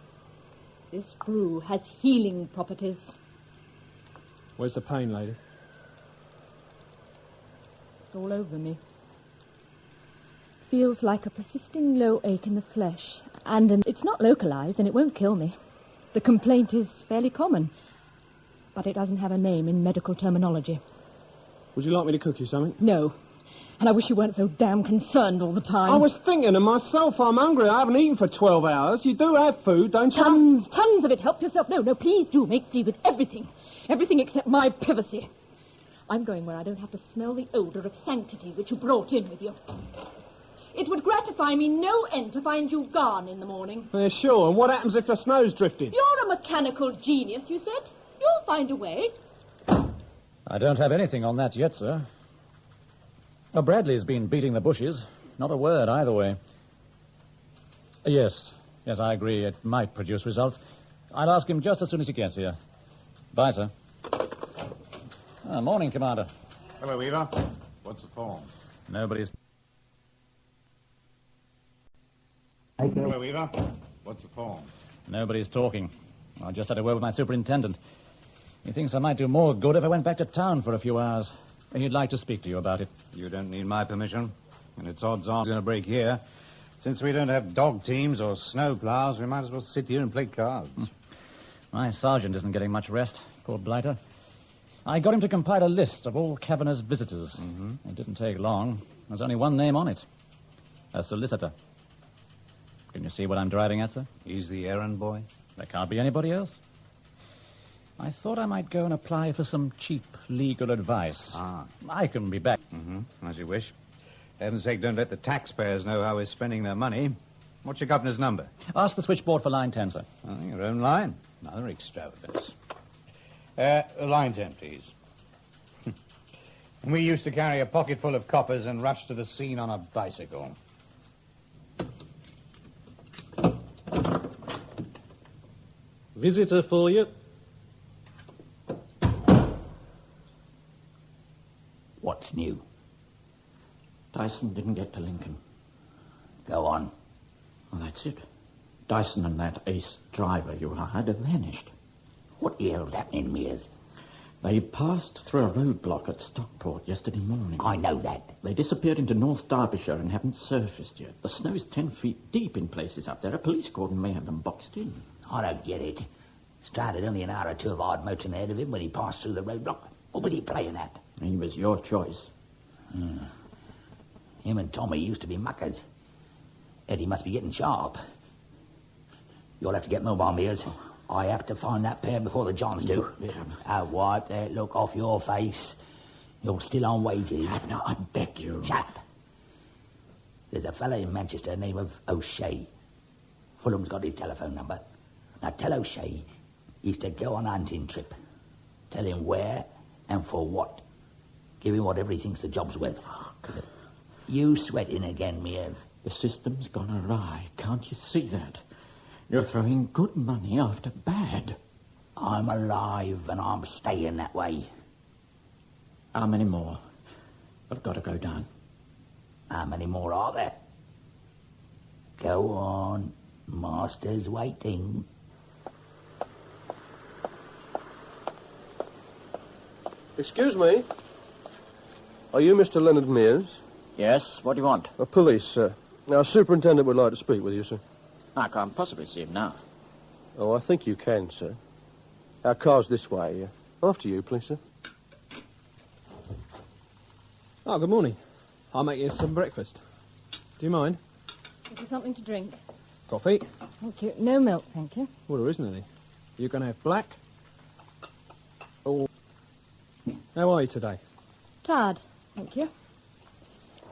This brew has healing properties. Where's the pain, lady? It's all over me. Feels like a persisting low ache in the flesh. And it's not localized, and it won't kill me. The complaint is fairly common, but it doesn't have a name in medical terminology. Would you like me to cook you something? No. And I wish you weren't so damn concerned all the time. I was thinking of myself. I'm hungry. I haven't eaten for 12 hours. You do have food, don't you? Tons of it. Help yourself. No, please do make free with everything. Everything except my privacy. I'm going where I don't have to smell the odour of sanctity which you brought in with you. It would gratify me no end to find you gone in the morning. Yeah, sure. And what happens if the snow's drifted? You're a mechanical genius, you said. You'll find a way. I don't have anything on that yet, sir. Oh, Bradley's been beating the bushes. Not a word either way. Yes, I agree. It might produce results. I'll ask him just as soon as he gets here. Bye, sir. Morning, Commander. Hello, Weaver. What's the form? Nobody's... Hello, Weaver. What's the form? Nobody's talking. I just had a word with my superintendent. He thinks I might do more good if I went back to town for a few hours. He'd like to speak to you about it. You don't need my permission. And it's odds on it's going to break here. Since we don't have dog teams or snow plows, we might as well sit here and play cards. My sergeant isn't getting much rest, poor blighter. I got him to compile a list of all Kavanagh's visitors. Mm-hmm. It didn't take long. There's only one name on it. A solicitor. Can you see what I'm driving at, sir? He's the errand boy? There can't be anybody else. I thought I might go and apply for some cheap legal advice. Ah. I can be back. Mm-hmm. As you wish. Heaven's sake, don't let the taxpayers know how we're spending their money. What's your governor's number? Ask the switchboard for line 10, sir. Oh, your own line. Another extravagance. Line 10, please. We used to carry a pocket full of coppers and rush to the scene on a bicycle. Visitor for you. What's new? Dyson didn't get to Lincoln. Go on. Well, that's it. Dyson and that ace driver you hired have vanished. What the hell's happening, Mears? They passed through a roadblock at Stockport yesterday morning. I know that. They disappeared into North Derbyshire and haven't surfaced yet. The snow is 10 feet deep in places up there. A police cordon may have them boxed in. I don't get it. Strand had only an hour or two of hard motoring ahead of him when he passed through the roadblock. What was he playing at? He was your choice. Him and Tommy used to be muckers. Eddie must be getting sharp. You'll have to get mobile, Mears. I have to find that pair before the Johns do. I'll wipe that look off your face. You're still on wages. No, I beg you. Shut up. There's a fellow in Manchester named of O'Shea. Fulham's got his telephone number. Now tell O'Shea he's to go on a hunting trip. Tell him where and for what. Give him whatever he thinks the job's worth. You sweating again, Mears. The system's gone awry. Can't you see that? You're throwing good money after bad. I'm alive and I'm staying that way. How many more? I've got to go down. How many more are there? Go on. Master's waiting. Excuse me. Are you Mr. Leonard Mears? Yes, what do you want? Police, sir. Our superintendent would like to speak with you, sir. I can't possibly see him now. Oh, I think you can, sir. Our car's this way. After you, please, sir. Oh, good morning. I'll make you some breakfast. Do you mind? Is there something to drink? Coffee? Thank you. No milk, thank you. Well, there isn't any. You going to have black? Or... How are you today? Tired, thank you.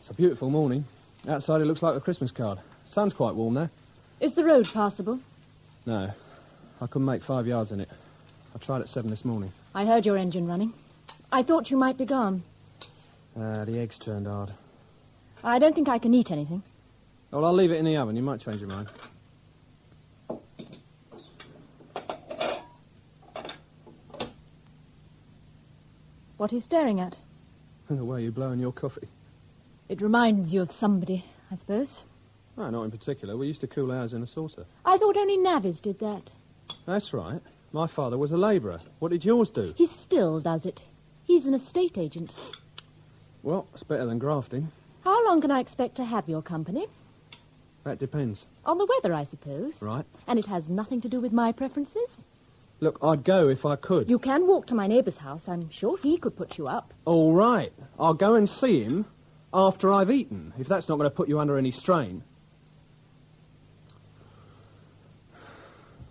It's a beautiful morning. Outside it looks like a Christmas card. Sun's quite warm now. Is the road passable? No. I couldn't make 5 yards in it. I tried at 7 this morning. I heard your engine running. I thought you might be gone. The eggs turned hard. I don't think I can eat anything. Well, I'll leave it in the oven. You might change your mind. What are you staring at? The way you're blowing your coffee. It reminds you of somebody, I suppose. No, not in particular. We used to cool ours in a saucer. I thought only navvies did that. That's right. My father was a labourer. What did yours do? He still does it. He's an estate agent. Well, it's better than grafting. How long can I expect to have your company? That depends. On the weather, I suppose. Right. And it has nothing to do with my preferences? Look, I'd go if I could. You can walk to my neighbour's house. I'm sure he could put you up. All right. I'll go and see him after I've eaten, if that's not going to put you under any strain.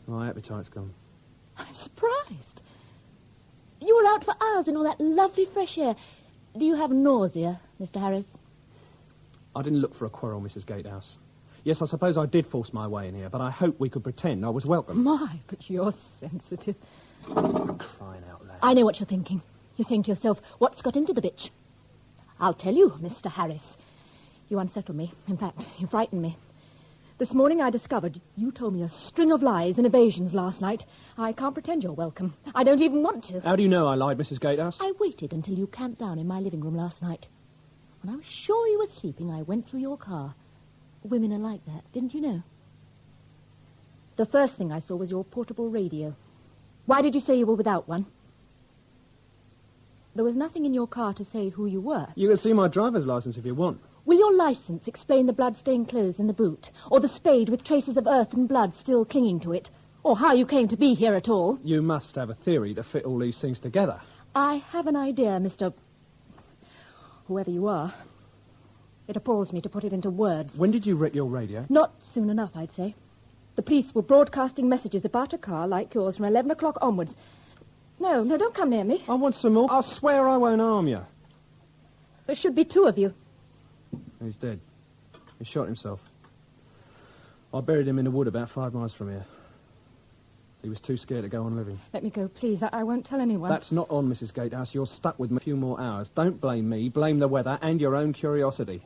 My appetite's gone. I'm surprised. You were out for hours in all that lovely fresh air. Do you have nausea, Mr. Harris? I didn't look for a quarrel, Mrs. Gatehouse. Yes, I suppose I did force my way in here, but I hope we could pretend I was welcome. My, but you're sensitive. Crying out loud. I know what you're thinking. You're saying to yourself, what's got into the bitch? I'll tell you, Mr. Harris. You unsettled me. In fact, you frightened me. This morning I discovered you told me a string of lies and evasions last night. I can't pretend you're welcome. I don't even want to. How do you know I lied, Mrs. Gatehouse? I waited until you camped down in my living room last night. When I was sure you were sleeping, I went through your car. Women are like that, didn't you know? The first thing I saw was your portable radio. Why did you say you were without one? There was nothing in your car to say who you were. You can see my driver's license if you want. Will your license explain the blood-stained clothes in the boot? Or the spade with traces of earth and blood still clinging to it? Or how you came to be here at all? You must have a theory to fit all these things together. I have an idea, Mr... whoever you are. It appalls me to put it into words. When did you wreck your radio? Not soon enough, I'd say. The police were broadcasting messages about a car like yours from 11 o'clock onwards. No, don't come near me. I want some more. I swear I won't harm you. There should be two of you. He's dead. He shot himself. I buried him in the wood about 5 miles from here. He was too scared to go on living. Let me go, please. I won't tell anyone. That's not on, Mrs. Gatehouse. You're stuck with me a few more hours. Don't blame me. Blame the weather and your own curiosity.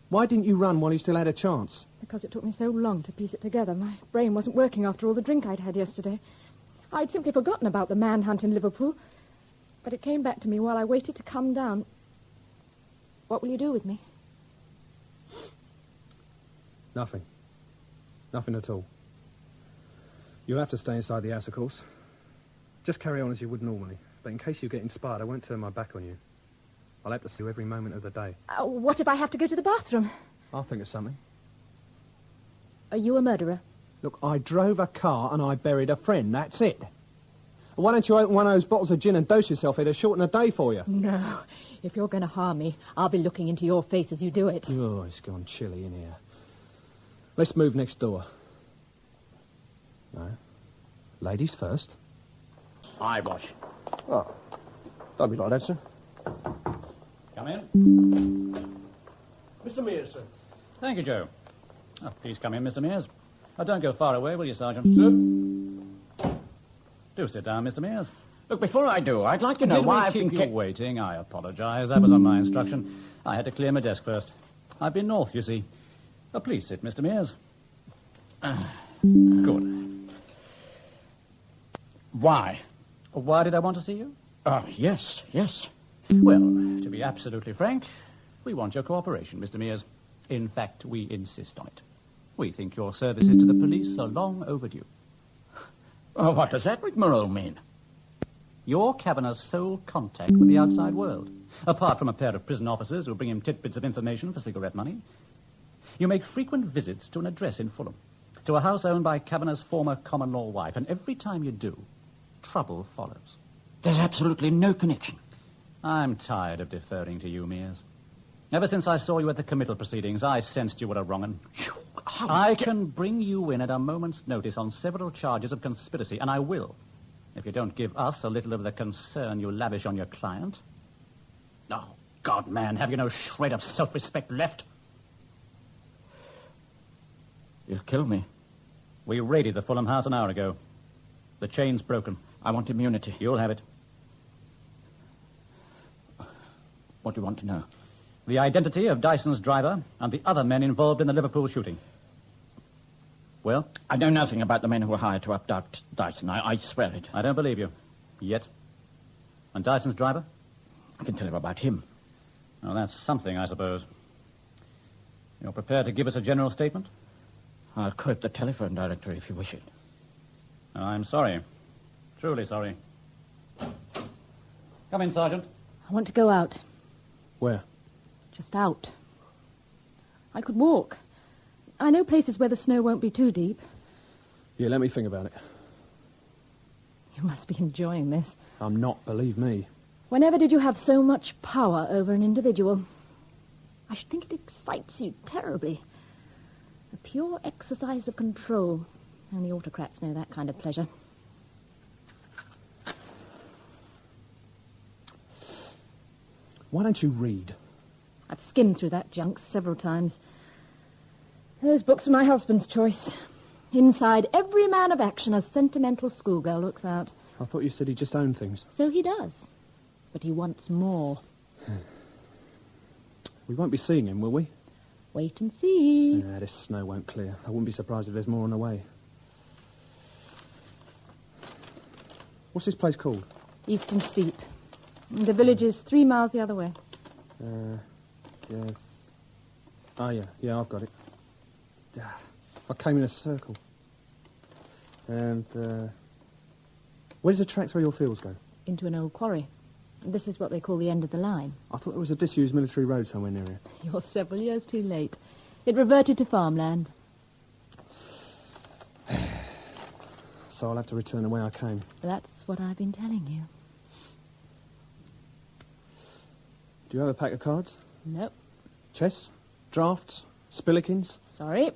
Why didn't you run while you still had a chance? Because it took me so long to piece it together. My brain wasn't working after all the drink I'd had yesterday. I'd simply forgotten about the manhunt in Liverpool. But it came back to me while I waited to come down. What will you do with me? Nothing. Nothing at all. You'll have to stay inside the house, of course. Just carry on as you would normally. But in case you get inspired, I won't turn my back on you. I'll have to see you every moment of the day. What if I have to go to the bathroom? I'll think of something. Are you a murderer? Look, I drove a car and I buried a friend. That's it. Why don't you open one of those bottles of gin and dose yourself? It'll shorten the day for you. No. If you're going to harm me, I'll be looking into your face as you do it. Oh, it's gone chilly in here. Let's move next door. No. Ladies first. Eyewash. Oh, don't be like that, sir. Come in. Mr. Mears, sir. Thank you, Joe. Oh, please come in, Mr. Mears. Don't go far away, will you, Sergeant? Sir? Do sit down, Mr. Mears. Look, before I do, I'd like to know why I've been keep you waiting? I apologise. That was on my instruction. I had to clear my desk first. I've been north, you see. Please sit, Mr. Mears. Good. Why? Why did I want to see you? Yes. Well, to be absolutely frank, we want your cooperation, Mr. Mears. In fact, we insist on it. We think your services to the police are long overdue. What does that rigmarole mean? You're Kavanagh's sole contact with the outside world. Apart from a pair of prison officers who bring him tidbits of information for cigarette money, you make frequent visits to an address in Fulham, to a house owned by Kavanagh's former common-law wife, and every time you do, trouble follows. There's absolutely no connection. I'm tired of deferring to you, Mears. Ever since I saw you at the committal proceedings, I sensed you were a wrong-un. I can bring you in at a moment's notice on several charges of conspiracy, and I will, if you don't give us a little of the concern you lavish on your client. Oh, God, man, have you no shred of self-respect left? You'll kill me. We raided the Fulham house an hour ago. The chain's broken. I want immunity. You'll have it. What do you want to know? The identity of Dyson's driver and the other men involved in the Liverpool shooting. Well? I know nothing about the men who were hired to abduct Dyson. I swear it. I don't believe you. Yet. And Dyson's driver? I can tell you about him. Well, that's something, I suppose. You're prepared to give us a general statement? I'll quote the telephone directory if you wish it. I'm sorry. Truly sorry. Come in, Sergeant. I want to go out. Where? Just out. I could walk. I know places where the snow won't be too deep. Yeah, let me think about it. You must be enjoying this. I'm not, believe me. Whenever did you have so much power over an individual? I should think it excites you terribly. A pure exercise of control. Only autocrats know that kind of pleasure. Why don't you read? I've skimmed through that junk several times. Those books are my husband's choice. Inside every man of action, a sentimental schoolgirl looks out. I thought you said he just owned things. So he does. But he wants more. We won't be seeing him, will we? Wait and see. Yeah, this snow won't clear. I wouldn't be surprised if there's more on the way. What's this place called? Eastern Steep. The village is 3 miles the other way. Yes. Oh, yeah, I've got it. I came in a circle. And, where does the tracks where your fields go? Into an old quarry. This is what they call the end of the line. I thought there was a disused military road somewhere near here. You're several years too late. It reverted to farmland. So I'll have to return the way I came. That's what I've been telling you. Do you have a pack of cards? Nope. Chess? Drafts? Spillikins? Sorry.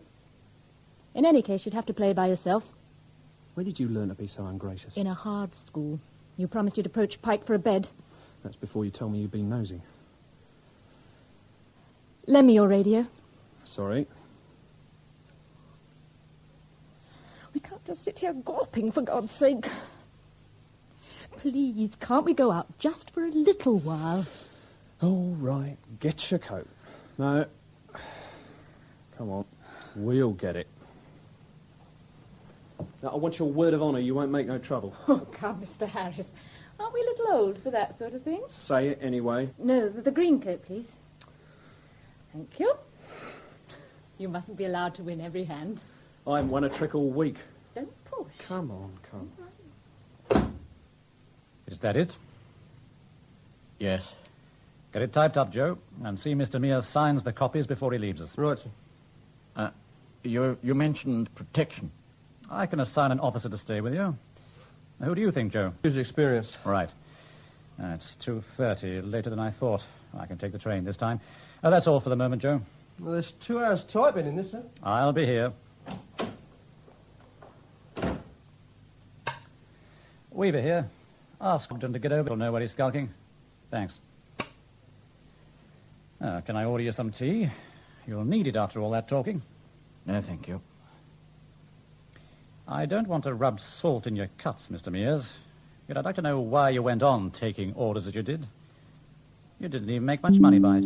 In any case, you'd have to play by yourself. Where did you learn to be so ungracious? In a hard school. You promised you'd approach Pike for a bed. That's before you told me you'd been nosy. Lend me your radio. Sorry. We can't just sit here gawping, for God's sake. Please, can't we go out just for a little while? All right, get your coat. No. Come on. We'll get it. Now, I want your word of honour you won't make no trouble. Oh, come, Mr. Harris. Aren't we a little old for that sort of thing? Say it anyway. No, the green coat, please. Thank you. You mustn't be allowed to win every hand. I haven't won a trick all week. Don't push. Come on, come. Is that it? Yes. Get it typed up, Joe, and see Mr. Mears signs the copies before he leaves us. Right, sir. You mentioned protection. I can assign an officer to stay with you. Now, who do you think, Joe? Use experience. Right. It's 2:30, later than I thought. I can take the train this time. That's all for the moment, Joe. Well, there's 2 hours typing in this, sir. I'll be here. Weaver here. Ask him to get over. He'll know where he's skulking. Thanks. Can I order you some tea? You'll need it after all that talking. No, thank you. I don't want to rub salt in your cuts, Mr. Mears. Yet I'd like to know why you went on taking orders as you did. You didn't even make much money by it.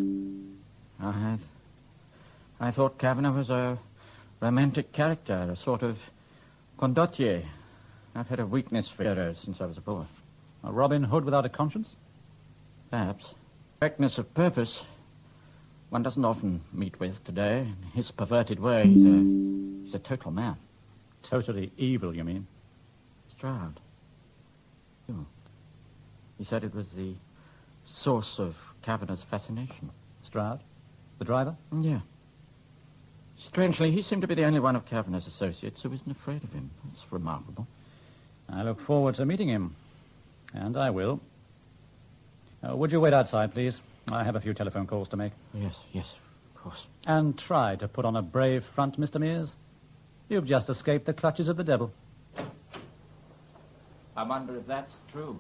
I thought Kavanagh was a romantic character, a sort of condottiere. I've had a weakness for heroes since I was a boy. A Robin Hood without a conscience? Perhaps. Correctness of purpose one doesn't often meet with today. In his perverted way, he's a total man. Totally evil, you mean? Stroud. Oh. He said it was the source of Kavanagh's fascination. Stroud? The driver? Yeah. Strangely, he seemed to be the only one of Kavanagh's associates who isn't afraid of him. That's remarkable. I look forward to meeting him. And I will. Would you wait outside, please? I have a few telephone calls to make. Yes, of course. And try to put on a brave front, Mr. Mears. You've just escaped the clutches of the devil. I wonder if that's true.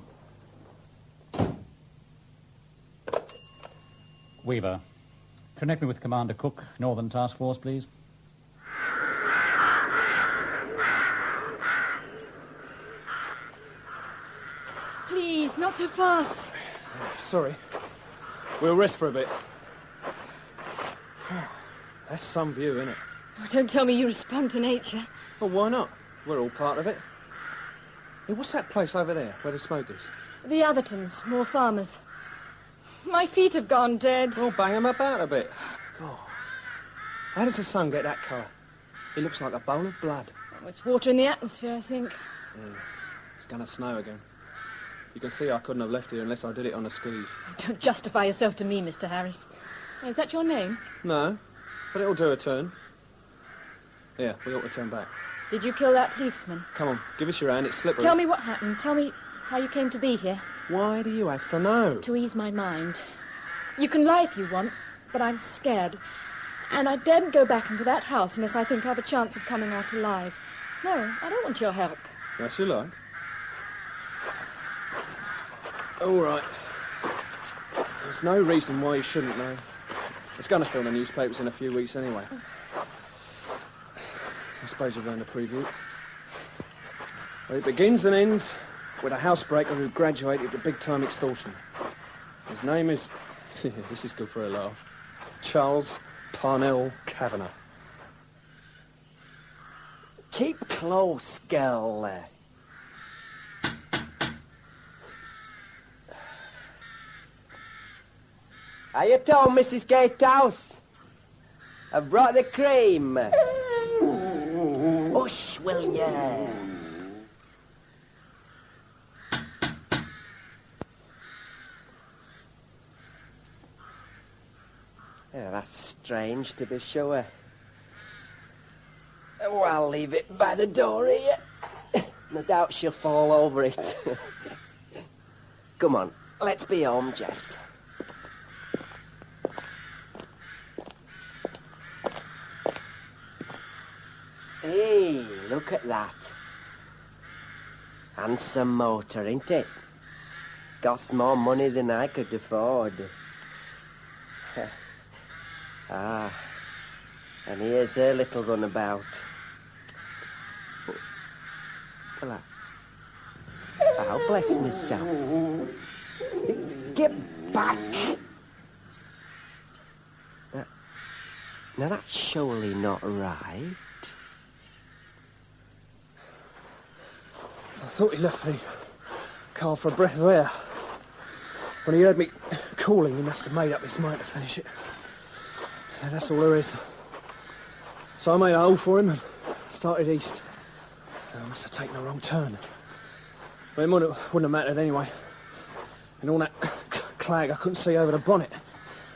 Weaver, connect me with Commander Cook, Northern Task Force, please. Please, not so fast. Sorry. We'll rest for a bit. That's some view, isn't it? Oh, don't tell me you respond to nature. Well, why not? We're all part of it. Hey, what's that place over there, where the smoke is? The Athertons, more farmers. My feet have gone dead. Well, bang 'em about a bit. God. How does the sun get that colour? It looks like a bowl of blood. Oh, it's water in the atmosphere, I think. Yeah. It's going to snow again. You can see I couldn't have left here unless I did it on the skis. Oh, don't justify yourself to me, Mr. Harris. Oh, is that your name? No, but it'll do a turn. Yeah, we ought to turn back. Did you kill that policeman? Come on, give us your hand, it's slippery. Tell me what happened. Tell me how you came to be here. Why do you have to know? To ease my mind. You can lie if you want, but I'm scared. And I daren't go back into that house unless I think I have a chance of coming out alive. No, I don't want your help. Yes, you like. All right. There's no reason why you shouldn't know. It's going to fill the newspapers in a few weeks anyway. I suppose you've learned a preview. Well, it begins and ends with a housebreaker who graduated to big-time extortion. His name is... this is good for a laugh. Charles Parnell Kavanagh. Keep close, girl. Are you told, Mrs. Gatehouse? I've brought the cream. Hush, will ya? Yeah, that's strange, to be sure. Oh, I'll leave it by the door here. No doubt she'll fall over it. Come on, let's be home, Jeff. Hey, look at that. Handsome motor, ain't it? cost more money than I could afford. And here's her little runabout. Well, I'll bless myself. Get back! Now, that's surely not right. I thought he left the car for a breath of air. When he heard me calling, he must have made up his mind to finish it. And that's all there is. So I made a hole for him and started east. And I must have taken a wrong turn. But it wouldn't have mattered anyway. And all that clag, I couldn't see over the bonnet.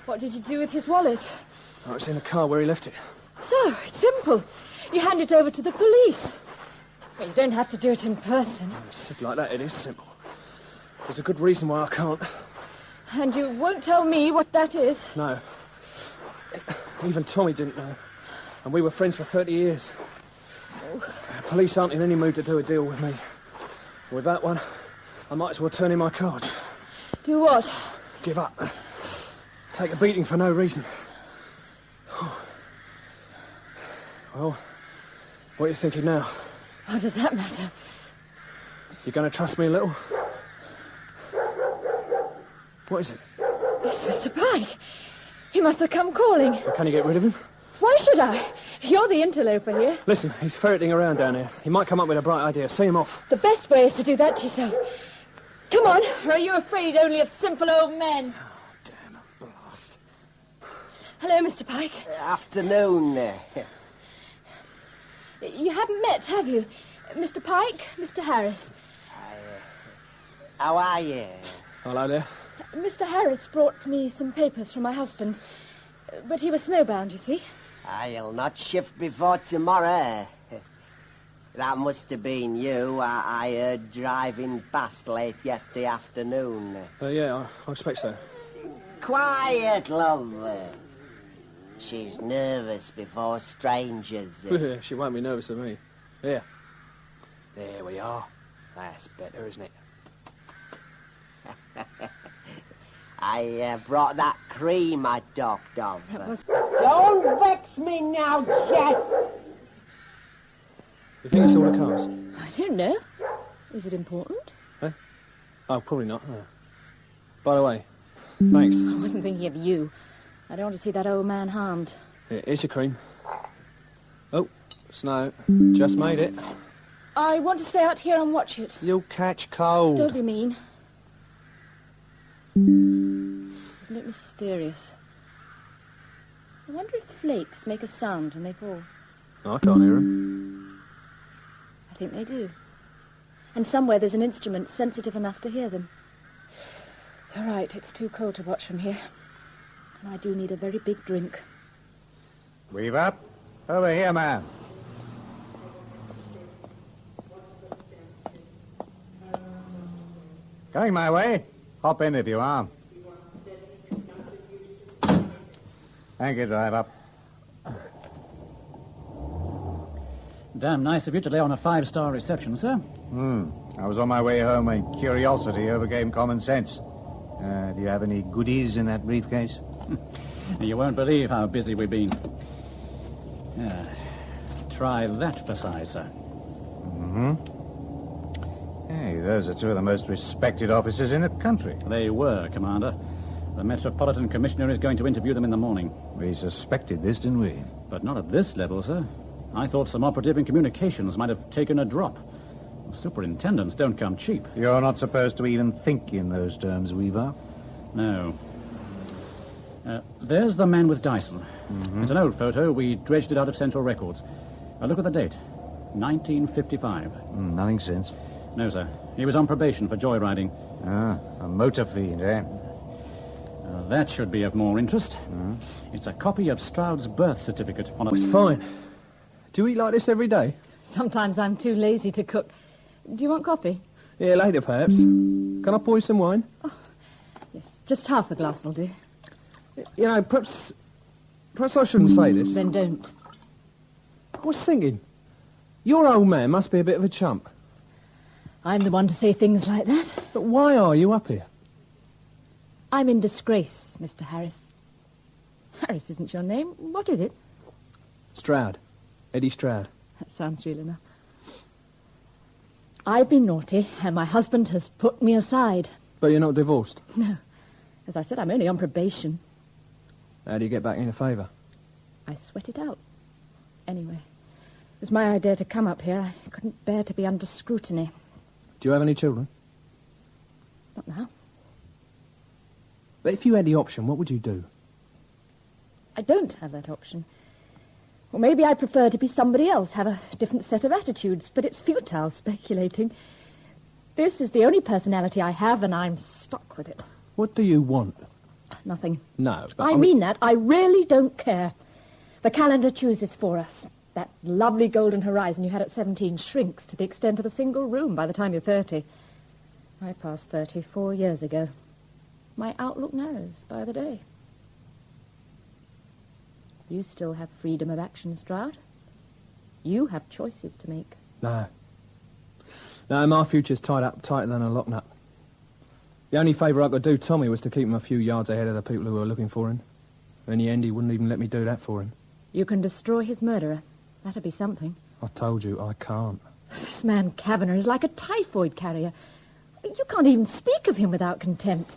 What did you do with his wallet? Oh, it's in the car where he left it. So, it's simple. You hand it over to the police. Well, you don't have to do it in person. It's said like that, it is simple. There's a good reason why I can't. And you won't tell me what that is? No. Even Tommy didn't know. And we were friends for 30 years. Oh. The police aren't in any mood to do a deal with me. With that one, I might as well turn in my cards. Do what? Give up. Take a beating for no reason. Well, what are you thinking now? What does that matter? You going to trust me a little? What is it? It's Mr. Pike. He must have come calling. Well, can you get rid of him? Why should I? You're the interloper here. Listen, he's ferreting around down here. He might come up with a bright idea. See him off. The best way is to do that to yourself. Come on, or are you afraid only of simple old men? Oh, damn, blast. Hello, Mr. Pike. Afternoon. You haven't met, have you? Mr. Pike, Mr. Harris. How are you? Hello there. Mr. Harris brought me some papers from my husband. But he was snowbound, you see. I'll not shift before tomorrow. That must have been you. I heard driving past late yesterday afternoon. Yeah, I expect so. Quiet, love. She's nervous before strangers. She won't be nervous of me. Here. There we are. That's better, isn't it? I brought that cream I talked of. Don't vex me now, Jess! You think it's all the cars? I don't know. Is it important? Eh? Oh, probably not. Oh. By the way, thanks. I wasn't thinking of you. I don't want to see that old man harmed. Here's your cream. Oh, snow. Just made it. I want to stay out here and watch it. You'll catch cold. Don't be mean. Isn't it mysterious? I wonder if flakes make a sound when they fall. I can't hear them. I think they do. And somewhere there's an instrument sensitive enough to hear them. You're right, it's too cold to watch from here. And I do need a very big drink. Weave up. Over here, man. Going my way. Hop in if you are. Thank you, drive up. Damn nice of you to lay on a 5-star reception, sir. I was on my way home when curiosity overcame common sense. Do you have any goodies in that briefcase? You won't believe how busy we've been. Try that for size, sir. Hey, those are two of the most respected officers in the country. They were, Commander. The Metropolitan Commissioner is going to interview them in the morning. We suspected this, didn't we? But not at this level, sir. I thought some operative in communications might have taken a drop. Superintendents don't come cheap. You're not supposed to even think in those terms, Weaver. No. There's the man with Dyson. It's an old photo. We dredged it out of Central Records. Look at the date. 1955. Nothing since. No, sir. He was on probation for joyriding. A motor fiend, eh? That should be of more interest. It's a copy of Stroud's birth certificate on a... It's fine. Do you eat like this every day? Sometimes I'm too lazy to cook. Do you want coffee? Yeah, later, perhaps. Can I pour you some wine? Oh, yes, just half a glass will do. You know, perhaps I shouldn't say this. Then don't. I was thinking, your old man must be a bit of a chump. I'm the one to say things like that. But why are you up here? I'm in disgrace, Mr. Harris. Harris isn't your name. What is it? Stroud. Eddie Stroud. That sounds real enough. I've been naughty, and my husband has put me aside. But you're not divorced? No. As I said, I'm only on probation. How do you get back into favour? I sweat it out. Anyway, it was my idea to come up here. I couldn't bear to be under scrutiny. Do you have any children? Not now. But if you had the option, what would you do? I don't have that option. Or maybe I'd prefer to be somebody else, have a different set of attitudes, but it's futile speculating. This is the only personality I have, and I'm stuck with it. What do you want? Nothing. No, but I mean that. I really don't care. The calendar chooses for us. That lovely golden horizon you had at 17 shrinks to the extent of a single room by the time you're 30. I passed 30 4 years ago. My outlook narrows by the day. You still have freedom of action, Stroud. You have choices to make. No. No, my future's tied up tighter than a lock nut. The only favour I could do Tommy was to keep him a few yards ahead of the people who were looking for him. In the end, he wouldn't even let me do that for him. You can destroy his murderer. That'd be something. I told you, I can't. This man Kavanagh is like a typhoid carrier. You can't even speak of him without contempt.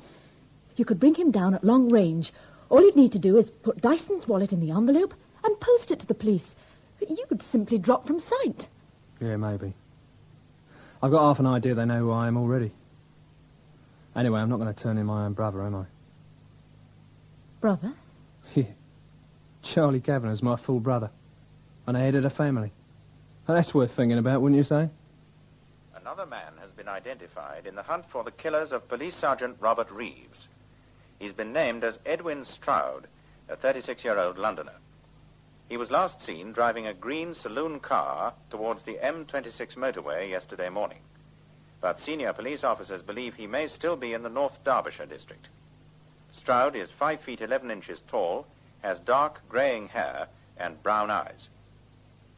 You could bring him down at long range. All you'd need to do is put Dyson's wallet in the envelope and post it to the police. You'd simply drop from sight. Yeah, maybe. I've got half an idea they know who I am already. Anyway, I'm not going to turn in my own brother, am I? Brother? Yeah. Charlie Kavanagh's my full brother. And the head of the family. That's worth thinking about, wouldn't you say? Another man has been identified in the hunt for the killers of Police Sergeant Robert Reeves. He's been named as Edwin Stroud, a 36-year-old Londoner. He was last seen driving a green saloon car towards the M26 motorway yesterday morning. But senior police officers believe he may still be in the North Derbyshire district. Stroud is 5 feet 11 inches tall, has dark greying hair and brown eyes.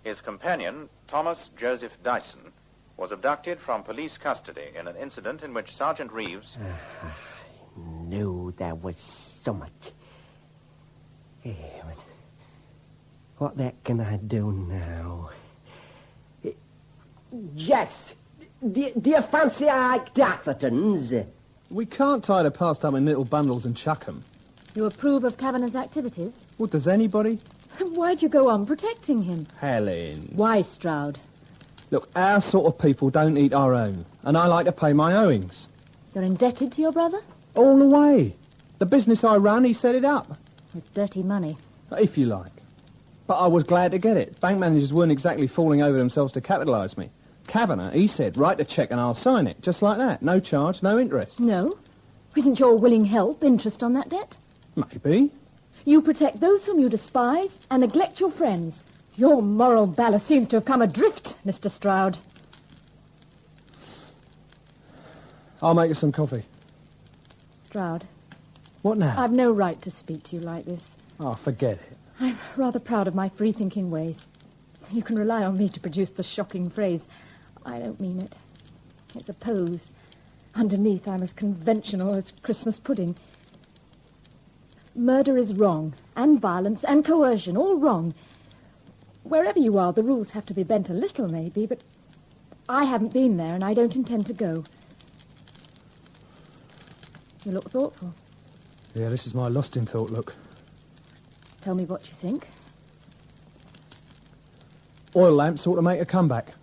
His companion, Thomas Joseph Dyson, was abducted from police custody in an incident in which Sergeant Reeves... knew there was so much. Hey, but what the heck can I do now? Jess, do you fancy I like daffodils? We can't tie the past up in little bundles and chuck 'em. You approve of Kavanagh's activities? What, does anybody? Why'd you go on protecting him? Helen. Why, Stroud? Look, our sort of people don't eat our own, and I like to pay my owings. You're indebted to your brother? All the way. The business I run, he set it up. With dirty money. If you like. But I was glad to get it. Bank managers weren't exactly falling over themselves to capitalise me. Kavanagh, he said, write a cheque and I'll sign it. Just like that. No charge, no interest. No? Isn't your willing help interest on that debt? Maybe. You protect those whom you despise and neglect your friends. Your moral ballast seems to have come adrift, Mr. Stroud. I'll make you some coffee. Stroud. What now? I've no right to speak to you like this. Oh, forget it. I'm rather proud of my free-thinking ways. You can rely on me to produce the shocking phrase. I don't mean it. It's a pose. Underneath, I'm as conventional as Christmas pudding. Murder is wrong, and violence, and coercion, all wrong. Wherever you are, the rules have to be bent a little, maybe, but I haven't been there, and I don't intend to go. You look thoughtful. Yeah, this is my lost in thought look. Tell me what you think. Oil lamps ought to make a comeback.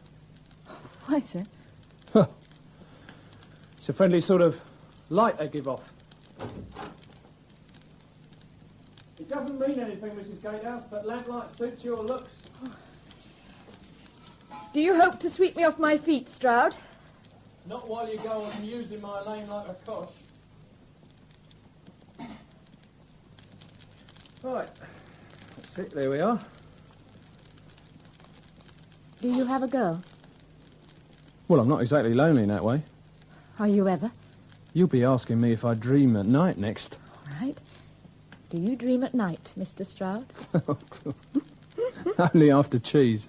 Why, sir? It's a friendly sort of light they give off. It doesn't mean anything, Mrs. Gatehouse, but lamplight suits your looks. Do you hope to sweep me off my feet, Stroud? Not while you go on using my lane like a cosh. Right. That's it, there we are. Do you have a girl? Well, I'm not exactly lonely in that way. Are you ever? You'll be asking me if I dream at night next. All right. Do you dream at night, Mr. Stroud? Only after cheese.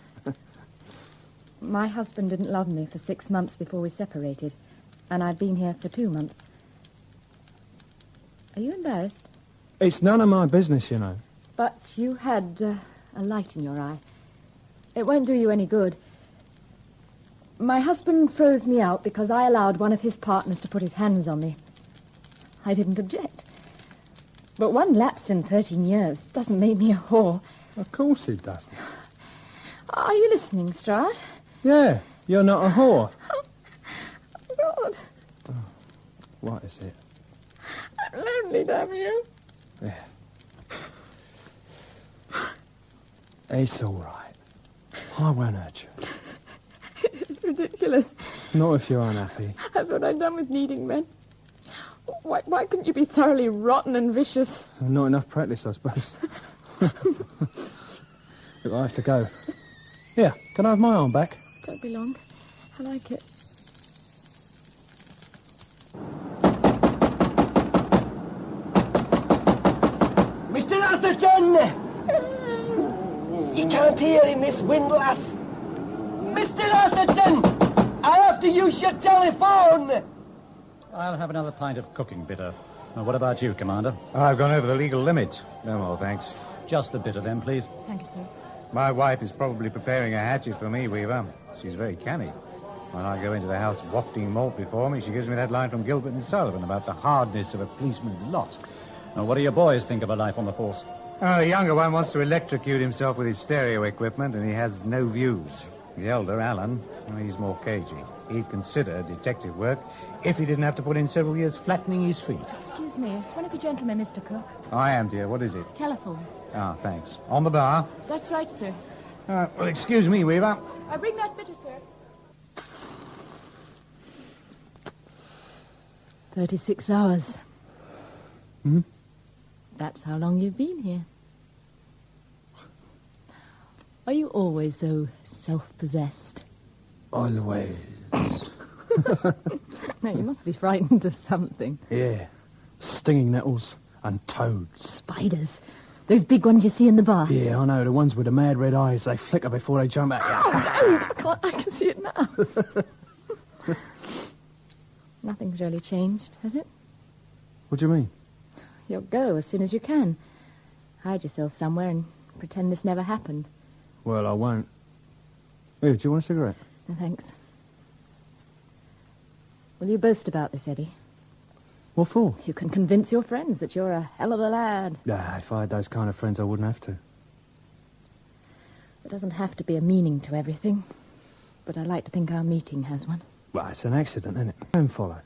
My husband didn't love me for 6 months before we separated, and I've been here for 2 months. Are you embarrassed? It's none of my business, you know. But you had a light in your eye. It won't do you any good. My husband froze me out because I allowed one of his partners to put his hands on me. I didn't object. But one lapse in 13 years doesn't make me a whore. Of course it doesn't. Are you listening, Strad? Yeah, you're not a whore. Oh, God. What is it? I'm lonely, damn you. Yeah. It's all right. I won't hurt you. It's ridiculous. Not if you're unhappy. I thought I'd done with needing men. Why couldn't you be thoroughly rotten and vicious? Not enough practice, I suppose. Look, I have to go. Here, can I have my arm back? Don't be long. I like it. Mr. Atherton! You can't hear in this windlass. Mr. Atherton! I have to use your telephone! I'll have another pint of cooking bitter. Now, what about you, Commander? I've gone over the legal limit. No more, thanks. Just the bitter, then, please. Thank you, sir. My wife is probably preparing a hatchet for me, Weaver. She's very canny. When I go into the house wafting malt before me, she gives me that line from Gilbert and Sullivan about the hardness of a policeman's lot. Now, what do your boys think of a life on the force? Oh, the younger one wants to electrocute himself with his stereo equipment, and he has no views. The elder, Alan, he's more cagey. He'd consider detective work if he didn't have to put in several years flattening his feet. Excuse me, is one of you gentlemen, Mr. Cook? I am, dear. What is it? Telephone. Ah, thanks. On the bar? That's right, sir. Well, excuse me, Weaver. I bring that bitter, sir. 36 hours. Hmm? That's how long you've been here. Are you always so self-possessed? Always. No, you must be frightened of something. Yeah. Stinging nettles and toads. Spiders. Those big ones you see in the bar. Yeah, I know. The ones with the mad red eyes. They flicker before they jump at you. Oh, don't! I can see it now. Nothing's really changed, has it? What do you mean? You'll go as soon as you can. Hide yourself somewhere and pretend this never happened. Well, I won't. Here, do you want a cigarette? No, thanks. Will you boast about this, Eddie? What for? You can convince your friends that you're a hell of a lad. Ah, if I had those kind of friends, I wouldn't have to. There doesn't have to be a meaning to everything. But I like to think our meeting has one. Well, it's an accident, isn't it? Don't follow.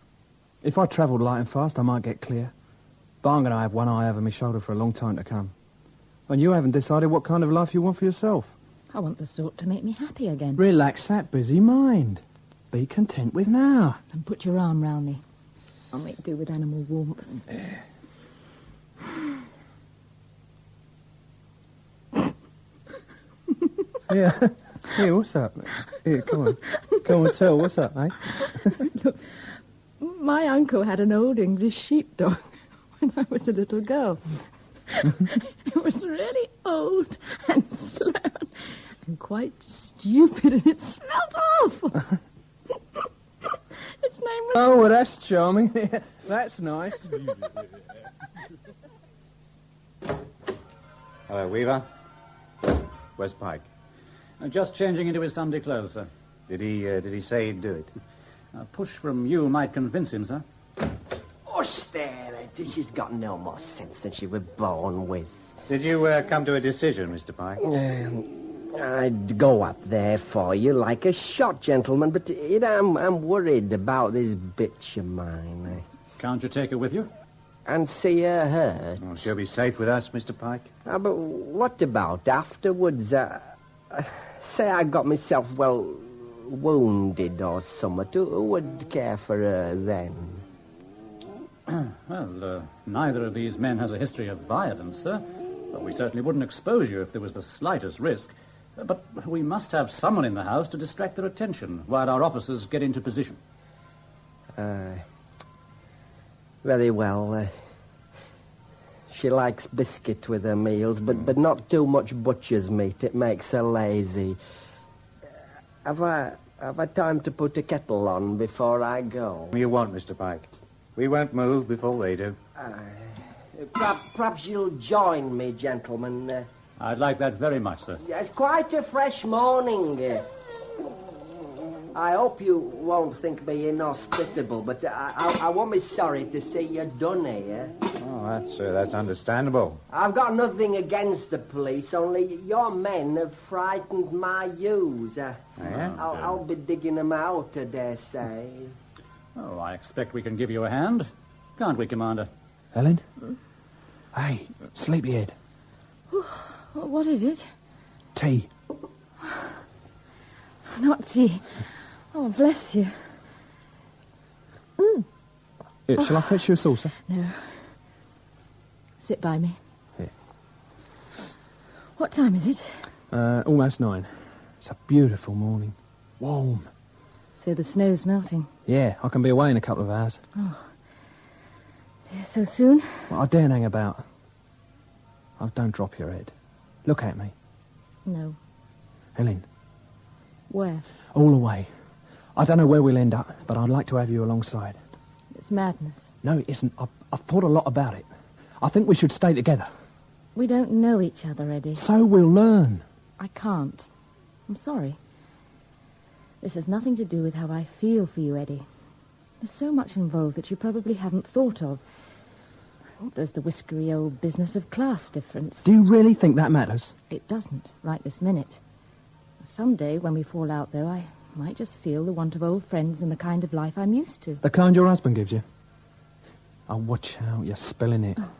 If I travelled light and fast, I might get clear. But I'm going to have one eye over my shoulder for a long time to come. And you haven't decided what kind of life you want for yourself. I want the sort to make me happy again. Relax that busy mind. Be content with now. And put your arm round me. I'll make do with animal warmth. Yeah. Here, what's up? Here, come on. Come on, tell. What's up, eh? Look, my uncle had an old English sheepdog when I was a little girl. It was really old and slow and quite stupid, and it smelled awful. Its name was... Oh, well, that's charming. That's nice. Hello, Weaver. Where's Pike? Just changing into his Sunday clothes, sir. Did he say he'd do it? A push from you might convince him, sir. Hush there. She's got no more sense than she was born with. Did you come to a decision, Mr. Pike? I'd go up there for you like a shot, gentleman, but I'm worried about this bitch of mine. Can't you take her with you? And see her hurt? Oh, she'll be safe with us, Mr. Pike. But what about afterwards? Say I got myself, well, wounded or something. Who would care for her then? Well, neither of these men has a history of violence, sir. But we certainly wouldn't expose you if there was the slightest risk. But we must have someone in the house to distract their attention while our officers get into position. Very well. She likes biscuit with her meals, but not too much butcher's meat. It makes her lazy. Have I time to put a kettle on before I go? You won't, Mr. Pike. We won't move before they do. Perhaps you'll join me, gentlemen. I'd like that very much, sir. It's quite a fresh morning. I hope you won't think me inhospitable, but I won't be sorry to see you done here. Oh, that's understandable. I've got nothing against the police, only your men have frightened my ewes. I'll be digging them out, I dare say. Oh, I expect we can give you a hand. Can't we, Commander? Helen? Hey, sleepyhead. What is it? Tea. Not tea. Oh, bless you. Here, shall I fetch you a saucer? No. Sit by me. Here. What time is it? Almost 9. It's a beautiful morning. Warm. So the snow's melting. Yeah, I can be away in a couple of hours. Oh. Dear, so soon? Well, I daren't hang about. Oh, don't drop your head. Look at me. No. Helen. Where? All the way. I don't know where we'll end up, but I'd like to have you alongside. It's madness. No, it isn't. I've thought a lot about it. I think we should stay together. We don't know each other, Eddie. So we'll learn. I can't. I'm sorry. This has nothing to do with how I feel for you, Eddie. There's so much involved that you probably haven't thought of. There's the whiskery old business of class difference. Do you really think that matters? It doesn't, right this minute. Someday, when we fall out, though, I might just feel the want of old friends and the kind of life I'm used to. The kind your husband gives you? Oh, watch out, you're spilling it. Oh.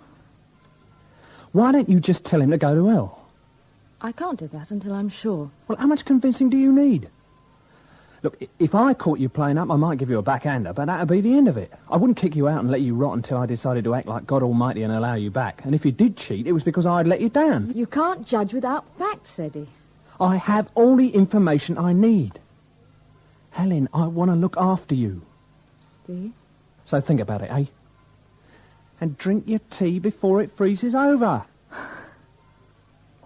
Why don't you just tell him to go to hell? I can't do that until I'm sure. Well, how much convincing do you need? Look, if I caught you playing up, I might give you a backhander, but that'd be the end of it. I wouldn't kick you out and let you rot until I decided to act like God Almighty and allow you back. And if you did cheat, it was because I'd let you down. You can't judge without facts, Eddie. I have all the information I need. Helen, I want to look after you. Do you? So think about it, eh? And drink your tea before it freezes over.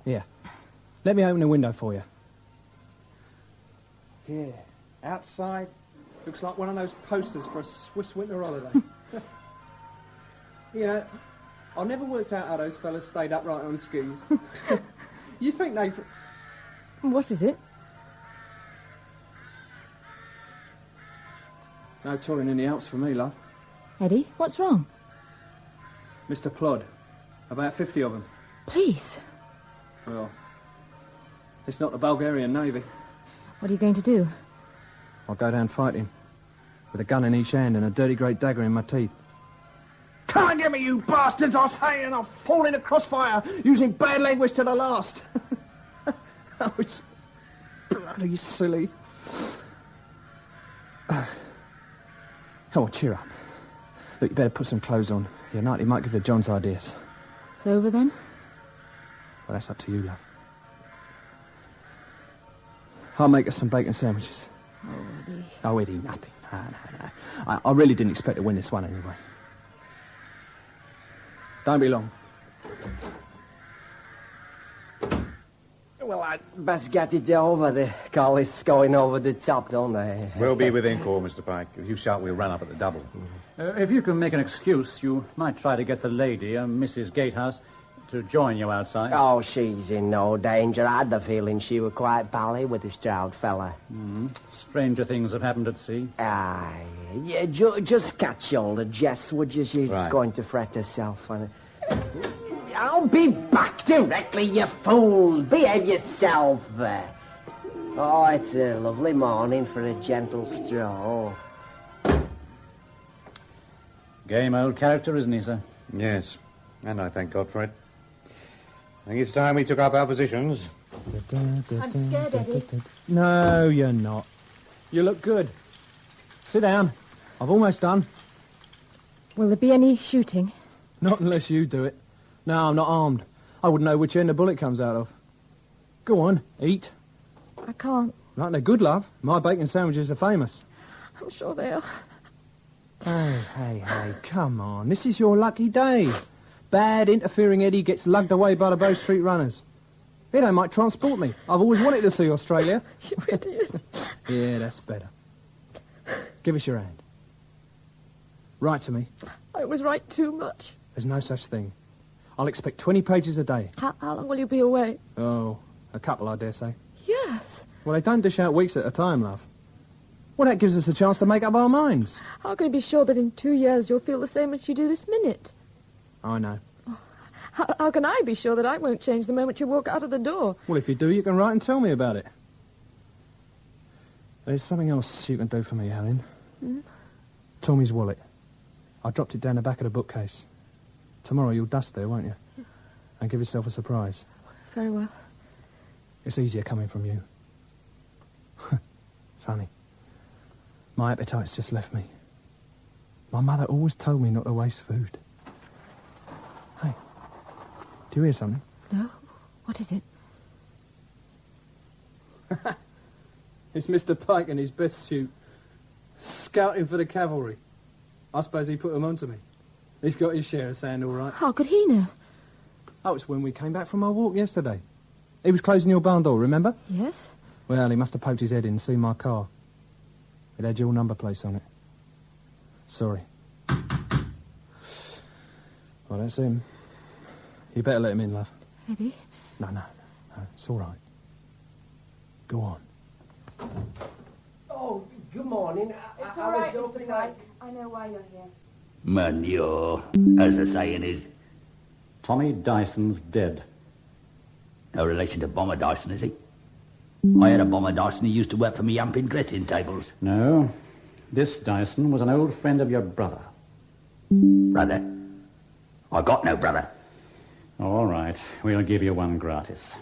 Here, let me open the window for you. Yeah, outside looks like one of those posters for a Swiss winter holiday. You know, I never worked out how those fellas stayed upright on skis. You think they... What is it? No touring in the Alps for me, love. Eddie, what's wrong? Mr. Plod. About 50 of them. Please. Well, it's not the Bulgarian Navy. What are you going to do? I'll go down fighting. With a gun in each hand and a dirty great dagger in my teeth. Can't get me, you bastards, I say, and I'll fall in a crossfire using bad language to the last. Oh, it's bloody silly. Oh, cheer up. Look, you better put some clothes on. Your night, he might give the Johns ideas. It's over then? Well, that's up to you, love. I'll make us some bacon sandwiches. Oh, Eddie. Oh, Eddie, nothing. No. I really didn't expect to win this one anyway. Don't be long. Well, I'd best get it over. The call's going over the top, don't they? We'll be within call, Mr. Pike. If you shout, we'll run up at the double. If you can make an excuse, you might try to get the lady, Mrs. Gatehouse, to join you outside. Oh, she's in no danger. I had the feeling she was quite pally with the Stroud fella. Mm-hmm. Stranger things have happened at sea. Aye. Yeah, just catch hold of Jess, would you? She's going to fret herself on it. I'll be back directly, you fools. Behave yourself. Oh, it's a lovely morning for a gentle stroll. Game old character, isn't he, sir? Yes, and I thank God for it. I think it's time we took up our positions. I'm scared, Eddie. No, you're not. You look good. Sit down. I've almost done. Will there be any shooting? Not unless you do it. No, I'm not armed. I wouldn't know which end the bullet comes out of. Go on, eat. I can't. Right, they're good, love. My bacon sandwiches are famous. I'm sure they are. Hey, come on. This is your lucky day. Bad interfering Eddie gets lugged away by the Bow Street runners. They might transport me. I've always wanted to see Australia. You idiot. Yeah, that's better. Give us your hand. Write to me. I always write too much. There's no such thing. I'll expect 20 pages a day. How long will you be away? Oh, a couple, I dare say. Yes. Well, they don't dish out weeks at a time, love. Well, that gives us a chance to make up our minds. How can you be sure that in 2 years you'll feel the same as you do this minute? I know. How can I be sure that I won't change the moment you walk out of the door? Well, if you do, you can write and tell me about it. There's something else you can do for me, Helen. Tommy's wallet. I dropped it down the back of the bookcase. Tomorrow you'll dust there, won't you? And give yourself a surprise. Very well. It's easier coming from you. Funny. My appetite's just left me. My mother always told me not to waste food. Hey, do you hear something? No. What is it? It's Mr. Pike in his best suit, scouting for the cavalry. I suppose he put them onto me. He's got his share of sand, all right. How could he know? Oh, it's when we came back from our walk yesterday. He was closing your barn door, remember? Yes. Well, he must have poked his head in and seen my car. It had your number plates on it. Sorry. Well, that's him. You better let him in, love. Eddie? No, it's all right. Go on. Oh, good morning. It's all right, Mr. Pike. I know why you're here. Manure, as the saying is. Tommy Dyson's dead. No relation to Bomber Dyson, is he? I had a Bomber Dyson who used to work for me humping dressing tables. No. This Dyson was an old friend of your brother. Brother? I got no brother. All right. We'll give you one gratis.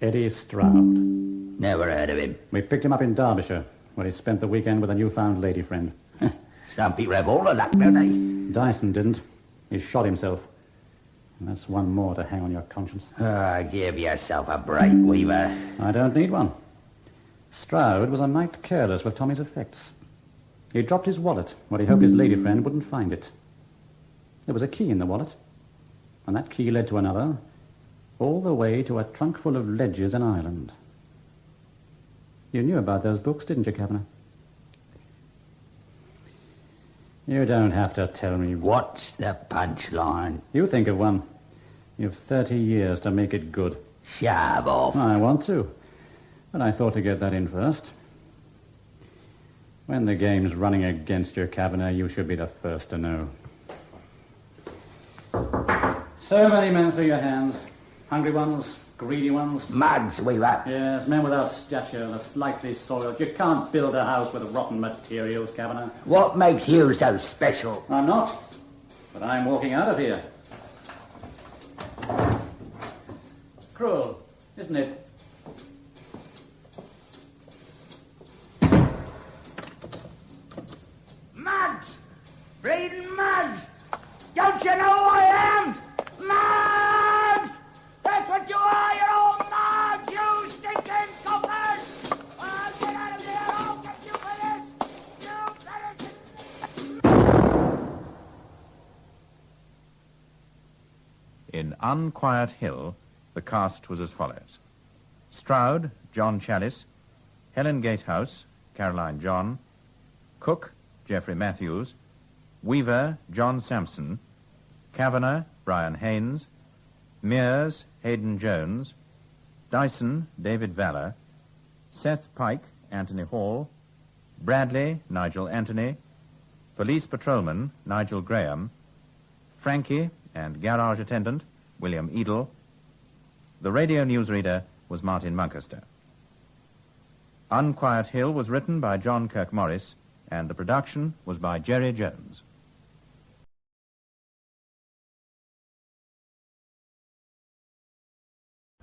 Eddie Stroud. Never heard of him. We picked him up in Derbyshire, where he spent the weekend with a newfound lady friend. Some people have all the luck, don't they? Dyson didn't. He shot himself. And that's one more to hang on your conscience. Give yourself a break, Weaver. I don't need one. Stroud was a mite careless with Tommy's effects. He dropped his wallet where he hoped his lady friend wouldn't find it. There was a key in the wallet, and that key led to another, all the way to a trunk full of ledgers in Ireland. You knew about those books, didn't you, Kavanagh? You don't have to tell me. What's the punchline? You think of one. You've 30 years to make it good. Shove off. I want to, but I thought to get that in first. When the game's running against you, Kavanagh, you should be the first to know. So many men through your hands. Hungry ones, greedy ones. Mugs, Weaver. Yes, men without stature, the slightly soiled. You can't build a house with rotten materials, Kavanagh. What makes you so special? I'm not, but I'm walking out of here. Cruel, isn't it? Mugs! Bleeding mugs! Don't you know who I am? Mugs! That's what you are, you're all mugs, you stinking coppers! I'll get out of here, I'll get you for this! You better... In Unquiet Hill, the cast was as follows. Stroud, John Challis, Helen Gatehouse, Caroline John, Cook, Geoffrey Matthews, Weaver, John Sampson, Kavanagh, Brian Haynes, Mears, Hayden Jones, Dyson, David Valler, Seth Pike, Anthony Hall, Bradley, Nigel Anthony, Police Patrolman, Nigel Graham, Frankie and Garage Attendant, William Edel. The radio newsreader was Martin Muncaster. Unquiet Hill was written by John Kirkmorris, and the production was by Jerry Jones.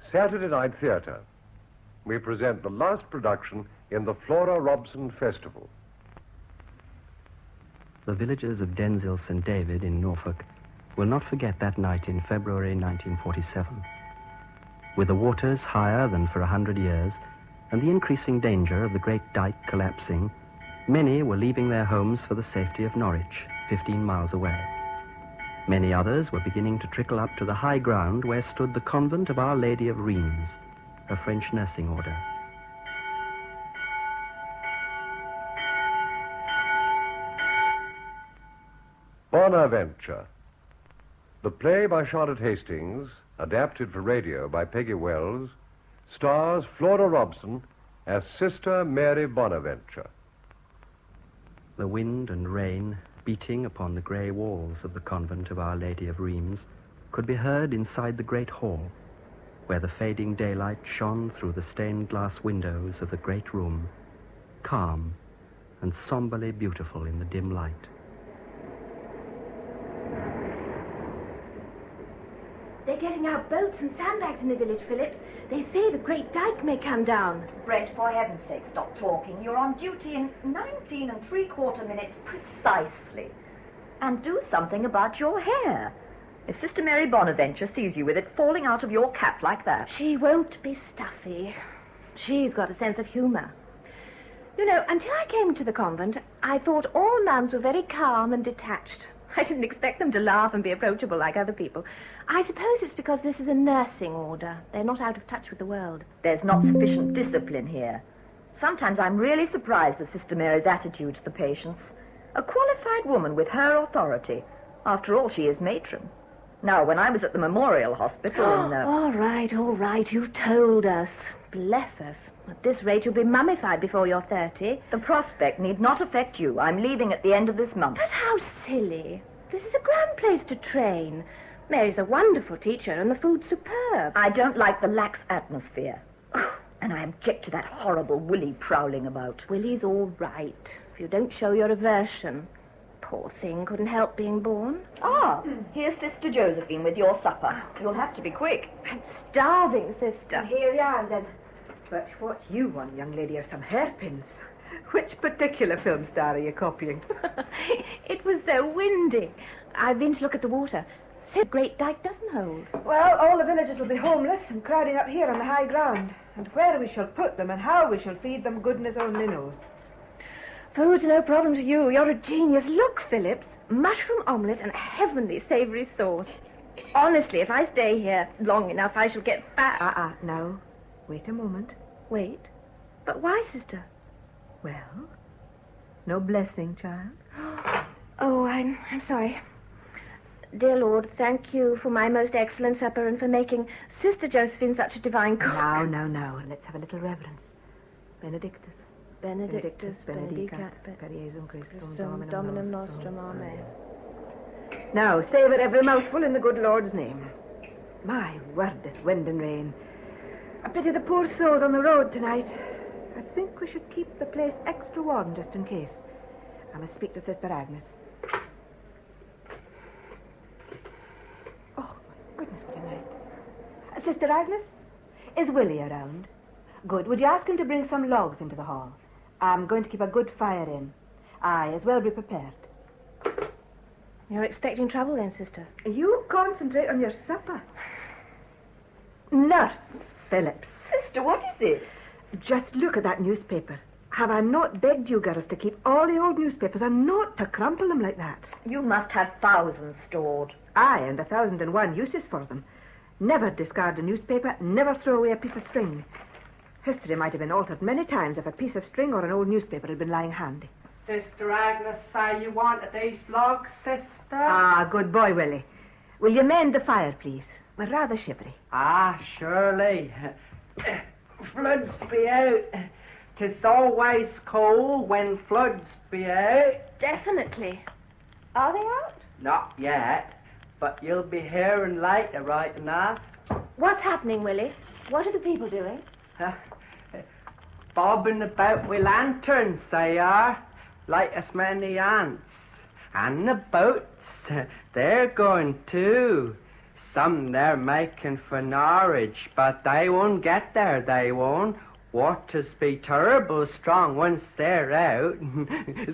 Saturday Night Theatre. We present the last production in the Flora Robson Festival. The villagers of Denzil St. David in Norfolk will not forget that night in February 1947. With the waters higher than for 100 years and the increasing danger of the great dike collapsing, many were leaving their homes for the safety of Norwich, 15 miles away. Many others were beginning to trickle up to the high ground where stood the convent of Our Lady of Rheims, a French nursing order. Bonaventure. The play by Charlotte Hastings, adapted for radio by Peggy Wells, stars Flora Robson as Sister Mary Bonaventure. The wind and rain, beating upon the grey walls of the convent of Our Lady of Rheims, could be heard inside the great hall, where the fading daylight shone through the stained glass windows of the great room, calm and somberly beautiful in the dim light. They're getting out boats and sandbags in the village, Phillips. They say the great dike may come down. Brent, for heaven's sake, stop talking. You're on duty in 19 3/4 minutes precisely. And do something about your hair. If Sister Mary Bonaventure sees you with it falling out of your cap like that... She won't be stuffy. She's got a sense of humour. You know, until I came to the convent, I thought all nuns were very calm and detached. I didn't expect them to laugh and be approachable like other people. I suppose it's because this is a nursing order. They're not out of touch with the world. There's not sufficient discipline here. Sometimes I'm really surprised at Sister Mary's attitude to the patients. A qualified woman with her authority. After all, she is matron. Now, when I was at the Memorial Hospital in... All right, you've told us. Bless us. At this rate, you'll be mummified before you're 30. The prospect need not affect you. I'm leaving at the end of this month. But how silly. This is a grand place to train. Mary's a wonderful teacher, and the food's superb. I don't like the lax atmosphere. And I object to that horrible Willie prowling about. Willie's all right, if you don't show your aversion. Poor thing, couldn't help being born. Ah, here's Sister Josephine with your supper. You'll have to be quick. I'm starving, sister. Here you are, then. But what you want, young lady, are some hairpins. Which particular film star are you copying? It was so windy. I've been to look at the water. Said the great dike doesn't hold. Well, all the villagers will be homeless and crowding up here on the high ground. And where we shall put them and how we shall feed them, goodness only knows. Food's no problem to you. You're a genius. Look, Phillips. Mushroom omelette and a heavenly savoury sauce. Honestly, if I stay here long enough, I shall get fat. No. Wait a moment. Wait? But why, sister? Well, no blessing, child. Oh, I'm sorry. Dear Lord, thank you for my most excellent supper and for making Sister Josephine such a divine cook. No. Let's have a little reverence. Benedictus. Benedictus, benedicat, per Jesum Christum, Dominum nostrum, amen. Now, savour every mouthful in the good Lord's name. My word, this wind and rain. I pity the poor souls on the road tonight. I think we should keep the place extra warm just in case. I must speak to Sister Agnes. Oh, my goodness, what a night. Sister Agnes, is Willie around? Good. Would you ask him to bring some logs into the hall? I'm going to keep a good fire in. Aye, as well be prepared. You're expecting trouble then, sister? You concentrate on your supper. Nurse Phillips. Sister, what is it? Just look at that newspaper. Have I not begged you girls to keep all the old newspapers and not to crumple them like that? You must have thousands stored. Aye, and 1,001 uses for them. Never discard a newspaper, never throw away a piece of string. History might have been altered many times if a piece of string or an old newspaper had been lying handy. Sister Agnes say you wanted these logs, sister? Ah, good boy, Willie. Will you mend the fire, please? We're rather shivery. Surely. Floods be out. 'Tis always cold when floods be out. Definitely. Are they out? Not yet, but you'll be hearing later, right enough. What's happening, Willie? What are the people doing? Bobbing about with lanterns, they are, like as many ants. And the boats, they're going too. Some they're making for Norwich, but they won't get there, they won't. Waters be terrible strong once they're out.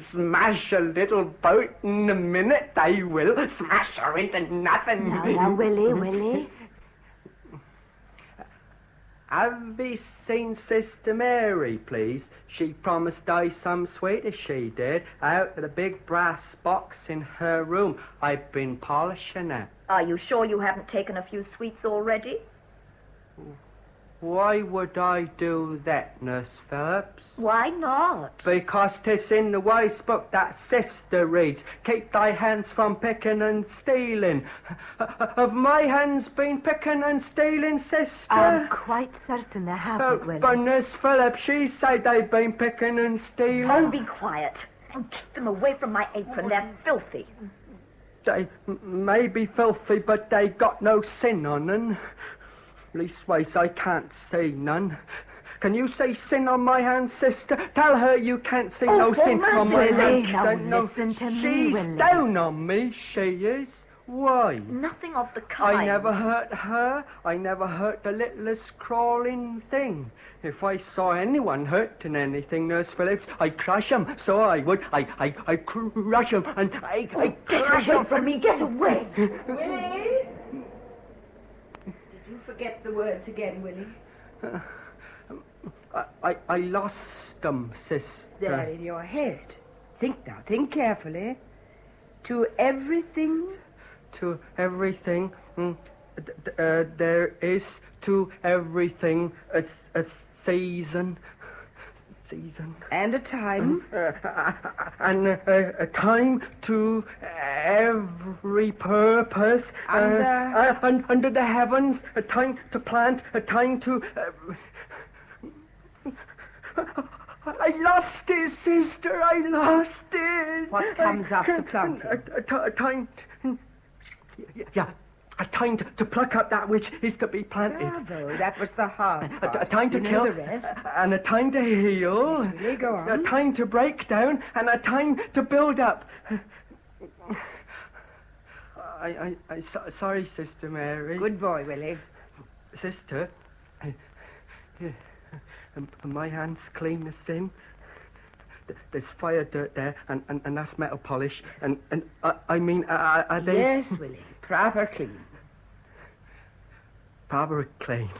Smash a little boat in a minute, they will. Smash her into nothing. Now, Willie. Have we seen Sister Mary, please? She promised I some sweetest, she did, out of the big brass box in her room. I've been polishing it. Are you sure you haven't taken a few sweets already? Why would I do that, Nurse Phillips? Why not? Because 'tis in the wise book that sister reads. Keep thy hands from picking and stealing. Have my hands been picking and stealing, sister? I'm quite certain they haven't, Willie. But Nurse Phillips, she said they've been picking and stealing. Oh, be quiet. And keep them away from my apron. They're filthy. They may be filthy, but they got no sin on them. Leastways, I can't see none. Can you see sin on my hands, sister? Tell her you can't see no sin on my hands. Now listen to me, She's Willie. down on me, she is. Why? Nothing of the kind. I never hurt her. I never hurt the littlest crawling thing. If I saw anyone hurting anything, Nurse Phillips, I'd crush 'em. So I would. I crush 'em, and I Get crush away 'em. from me. Get away. Willie? Did you forget the words again, Willie? I lost them, sister. They're in your head. Think now. Think carefully. To everything... To everything, there is to everything a season. And a time. And a time to every purpose. Under the heavens, a time to plant, a time to... I lost it, sister, I lost it. What comes after planting? A time... Yeah, a time to pluck up that which is to be planted. Bravo, that was the hard part. A time to You kill, know the rest. and a time to heal. Yes, really, go on. A time to break down, and a time to build up. Sorry, Sister Mary. Good boy, Willie. Sister, my hands clean as sin. There's fire dirt there, and that's metal polish, and I mean, are they... Yes, Willie, proper clean. Proper clean.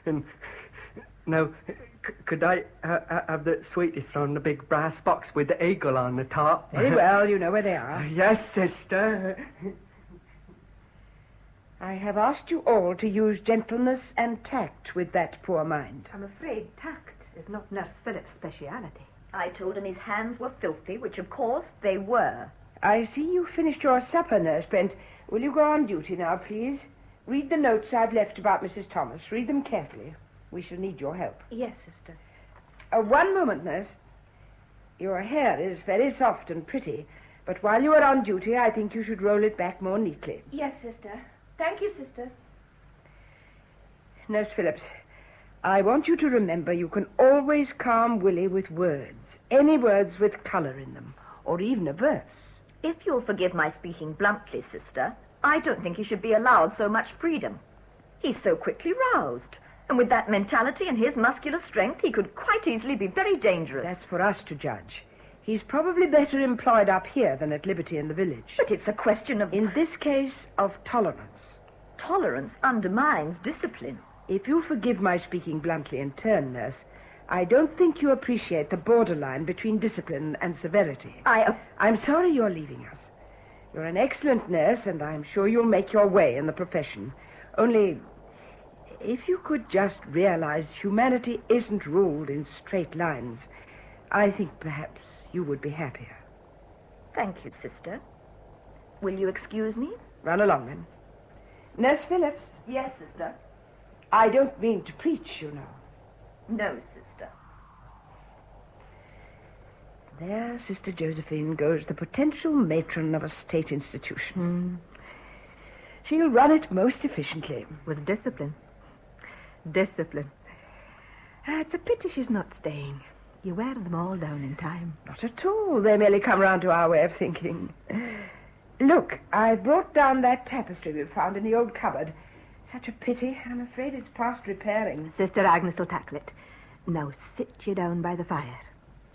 And now, could I have the sweetest on the big brass box with the eagle on the top? Very well, you know where they are. Yes, sister. I have asked you all to use gentleness and tact with that poor mind. I'm afraid tact is not Nurse Phillips' speciality. I told him his hands were filthy, which of course they were. I see you finished your supper, Nurse Brent. Will you go on duty now, please? Read the notes I've left about Mrs. Thomas. Read them carefully. We shall need your help. Yes, sister. One moment, nurse. Your hair is very soft and pretty, but while you are on duty, I think you should roll it back more neatly. Yes, sister. Thank you, sister. Nurse Phillips, I want you to remember you can always calm Willie with words. Any words with colour in them, or even a verse. If you'll forgive my speaking bluntly, sister, I don't think he should be allowed so much freedom. He's so quickly roused, and with that mentality and his muscular strength, he could quite easily be very dangerous. That's for us to judge. He's probably better employed up here than at liberty in the village. But it's a question of... In this case, of tolerance. Tolerance undermines discipline. If you'll forgive my speaking bluntly in turn, nurse, I don't think you appreciate the borderline between discipline and severity. I'm sorry you're leaving us. You're an excellent nurse, and I'm sure you'll make your way in the profession. Only, if you could just realize humanity isn't ruled in straight lines, I think perhaps you would be happier. Thank you, sister. Will you excuse me? Run along, then. Nurse Phillips? Yes, sister. I don't mean to preach, you know. No, sister. There, Sister Josephine, goes the potential matron of a state institution. She'll run it most efficiently. With discipline. Discipline. It's a pity she's not staying. You wear them all down in time. Not at all. They merely come round to our way of thinking. Look, I've brought down that tapestry we found in the old cupboard. Such a pity. I'm afraid it's past repairing. Sister Agnes will tackle it. Now sit you down by the fire.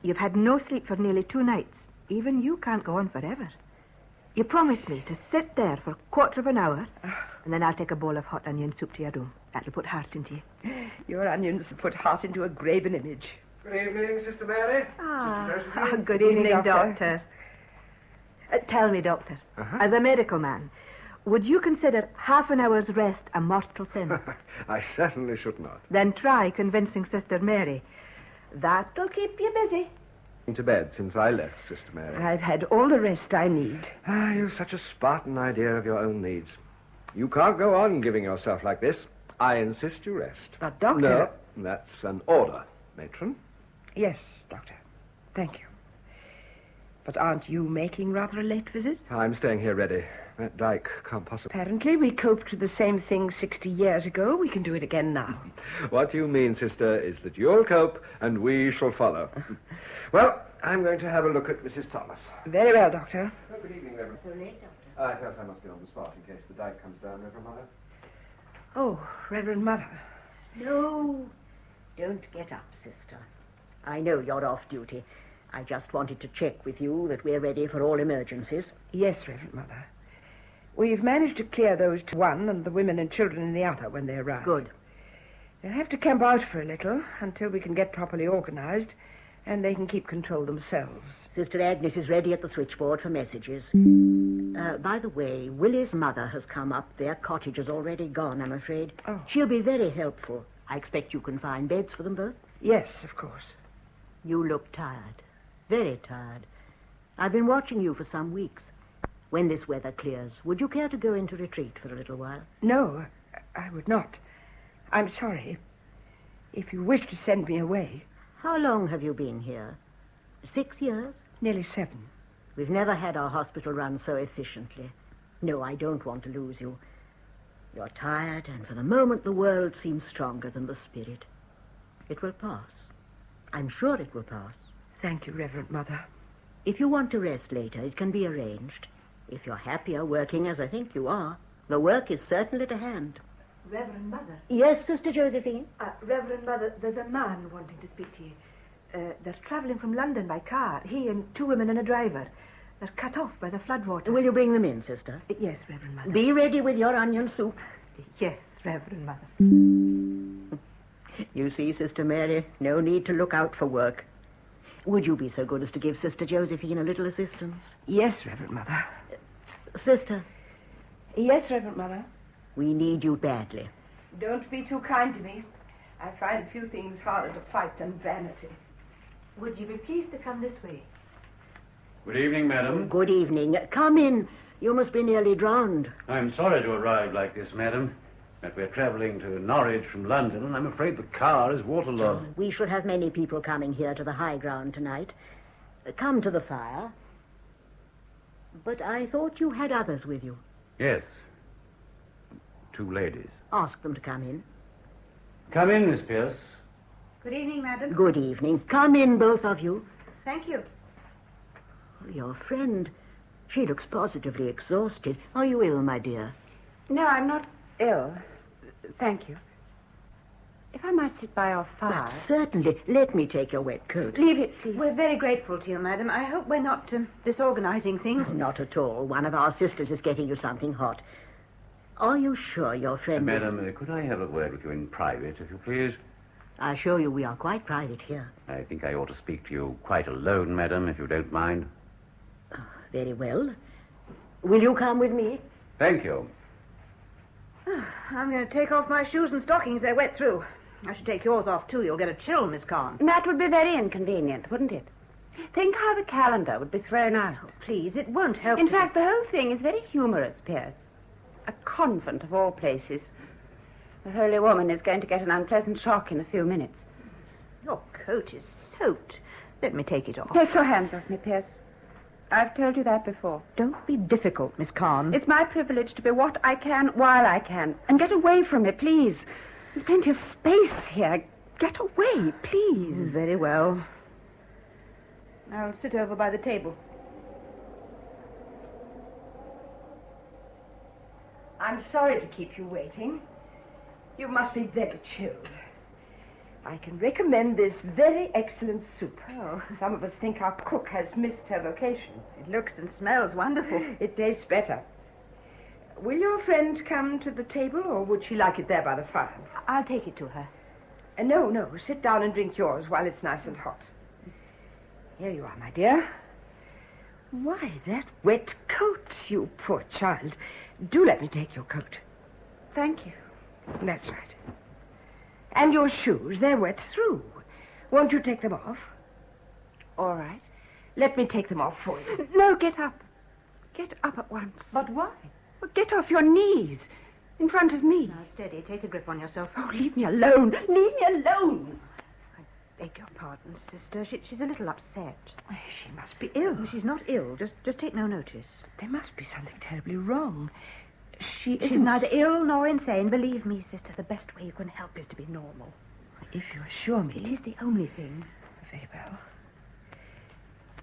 You've had no sleep for nearly 2 nights. Even you can't go on forever. You promised me to sit there for a quarter of an hour, and then I'll take a bowl of hot onion soup to your room. That'll put heart into you. Your onions put heart into a graven image. Good evening, Sister Mary. Good evening, Doctor. Tell me, Doctor, as a medical man, Would you consider half an hour's rest a mortal sin? I certainly should not. Then try convincing Sister Mary. That'll keep you busy. To bed since I left, Sister Mary. I've had all the rest I need. Ah, you've such a Spartan idea of your own needs. You can't go on giving yourself like this. I insist you rest. But, Doctor... No, that's an order, matron. Yes, Doctor. Thank you. But aren't you making rather a late visit? I'm staying here ready. That dyke can't possibly... Apparently we coped with the same thing 60 years ago. We can do it again now. What you mean, sister, is that you'll cope and we shall follow. Well, I'm going to have a look at Mrs. Thomas. Very well, Doctor. Oh, good evening, Reverend. So late, Doctor. I felt I must be on the spot in case the dyke comes down, Reverend Mother. Oh, Reverend Mother. No, don't get up, sister. I know you're off duty. I just wanted to check with you that we're ready for all emergencies. Yes, Reverend Mother. We've managed to clear those to one and the women and children in the other when they arrive. Good. They'll have to camp out for a little until we can get properly organized and they can keep control themselves. Sister Agnes is ready at the switchboard for messages. By the way, Willie's mother has come up. Their cottage is already gone, I'm afraid. Oh. She'll be very helpful. I expect you can find beds for them both? Yes, of course. You look tired. Very tired. I've been watching you for some weeks. When this weather clears, would you care to go into retreat for a little while? No, I would not. I'm sorry. If you wish to send me away... How long have you been here? 6 years? Nearly 7. We've never had our hospital run so efficiently. No, I don't want to lose you. You're tired, and for the moment the world seems stronger than the spirit. It will pass. I'm sure it will pass. Thank you, Reverend Mother. If you want to rest later, it can be arranged. If you're happier working as I think you are, the work is certainly to hand. Reverend Mother? Yes, Sister Josephine? Reverend Mother, there's a man wanting to speak to you. They're travelling from London by car. He and 2 women and a driver. They're cut off by the floodwater. Will you bring them in, Sister? Yes, Reverend Mother. Be ready with your onion soup. Yes, Reverend Mother. You see, Sister Mary, no need to look out for work. Would you be so good as to give Sister Josephine a little assistance? Yes, Reverend Mother. Sister? Yes, Reverend Mother. We need you badly. Don't be too kind to me. I find few things harder to fight than vanity. Would you be pleased to come this way? Good evening, madam. Good evening. Come in. You must be nearly drowned. I'm sorry to arrive like this, madam. But we're travelling to Norwich from London, and I'm afraid the car is waterlogged. We should have many people coming here to the high ground tonight. Come to the fire. But I thought you had others with you. Yes. 2 ladies. Ask them to come in. Come in, Miss Pierce. Good evening, madam. Good evening. Come in, both of you. Thank you. Your friend. She looks positively exhausted. Are you ill, my dear? No, I'm not ill. Thank you. If I might sit by our fire... Certainly. Let me take your wet coat. Leave it, please. We're very grateful to you, madam. I hope we're not disorganizing things. Not at all. One of our sisters is getting you something hot. Are you sure your friend Madam, could I have a word with you in private, if you please? I assure you we are quite private here. I think I ought to speak to you quite alone, madam, if you don't mind. Very well. Will you come with me? Thank you. I'm going to take off my shoes and stockings. They're wet through. I should take yours off, too. You'll get a chill, Miss Carn. That would be very inconvenient, wouldn't it? Think how the calendar would be thrown out. Oh, please, it won't help. In fact, the whole thing is very humorous, Pierce. A convent of all places. The holy woman is going to get an unpleasant shock in a few minutes. Your coat is soaked. Let me take it off. Take your hands off me, Pierce. I've told you that before. Don't be difficult, Miss Carn. It's my privilege to be what I can while I can. And get away from me, please. There's plenty of space here. Get away, please. Very well. I'll sit over by the table. I'm sorry to keep you waiting. You must be very chilled. I can recommend this very excellent soup. Oh. Some of us think our cook has missed her vocation. It looks and smells wonderful. It tastes better. Will your friend come to the table, or would she like it there by the fire? I'll take it to her. No. Sit down and drink yours while it's nice and hot. Here you are, my dear. Why, that wet coat, you poor child. Do let me take your coat. Thank you. That's right. And your shoes, they're wet through. Won't you take them off? All right. Let me take them off for you. No, get up. Get up at once. But why? Well, get off your knees. In front of me. Now, steady. Take a grip on yourself. Oh, leave me alone. Leave me alone. I beg your pardon, sister. She's a little upset. She must be ill. She's not ill. Just take no notice. There must be something terribly wrong. She's neither ill nor insane. Believe me, sister, the best way you can help is to be normal. If you assure me. It is the only thing. Very well.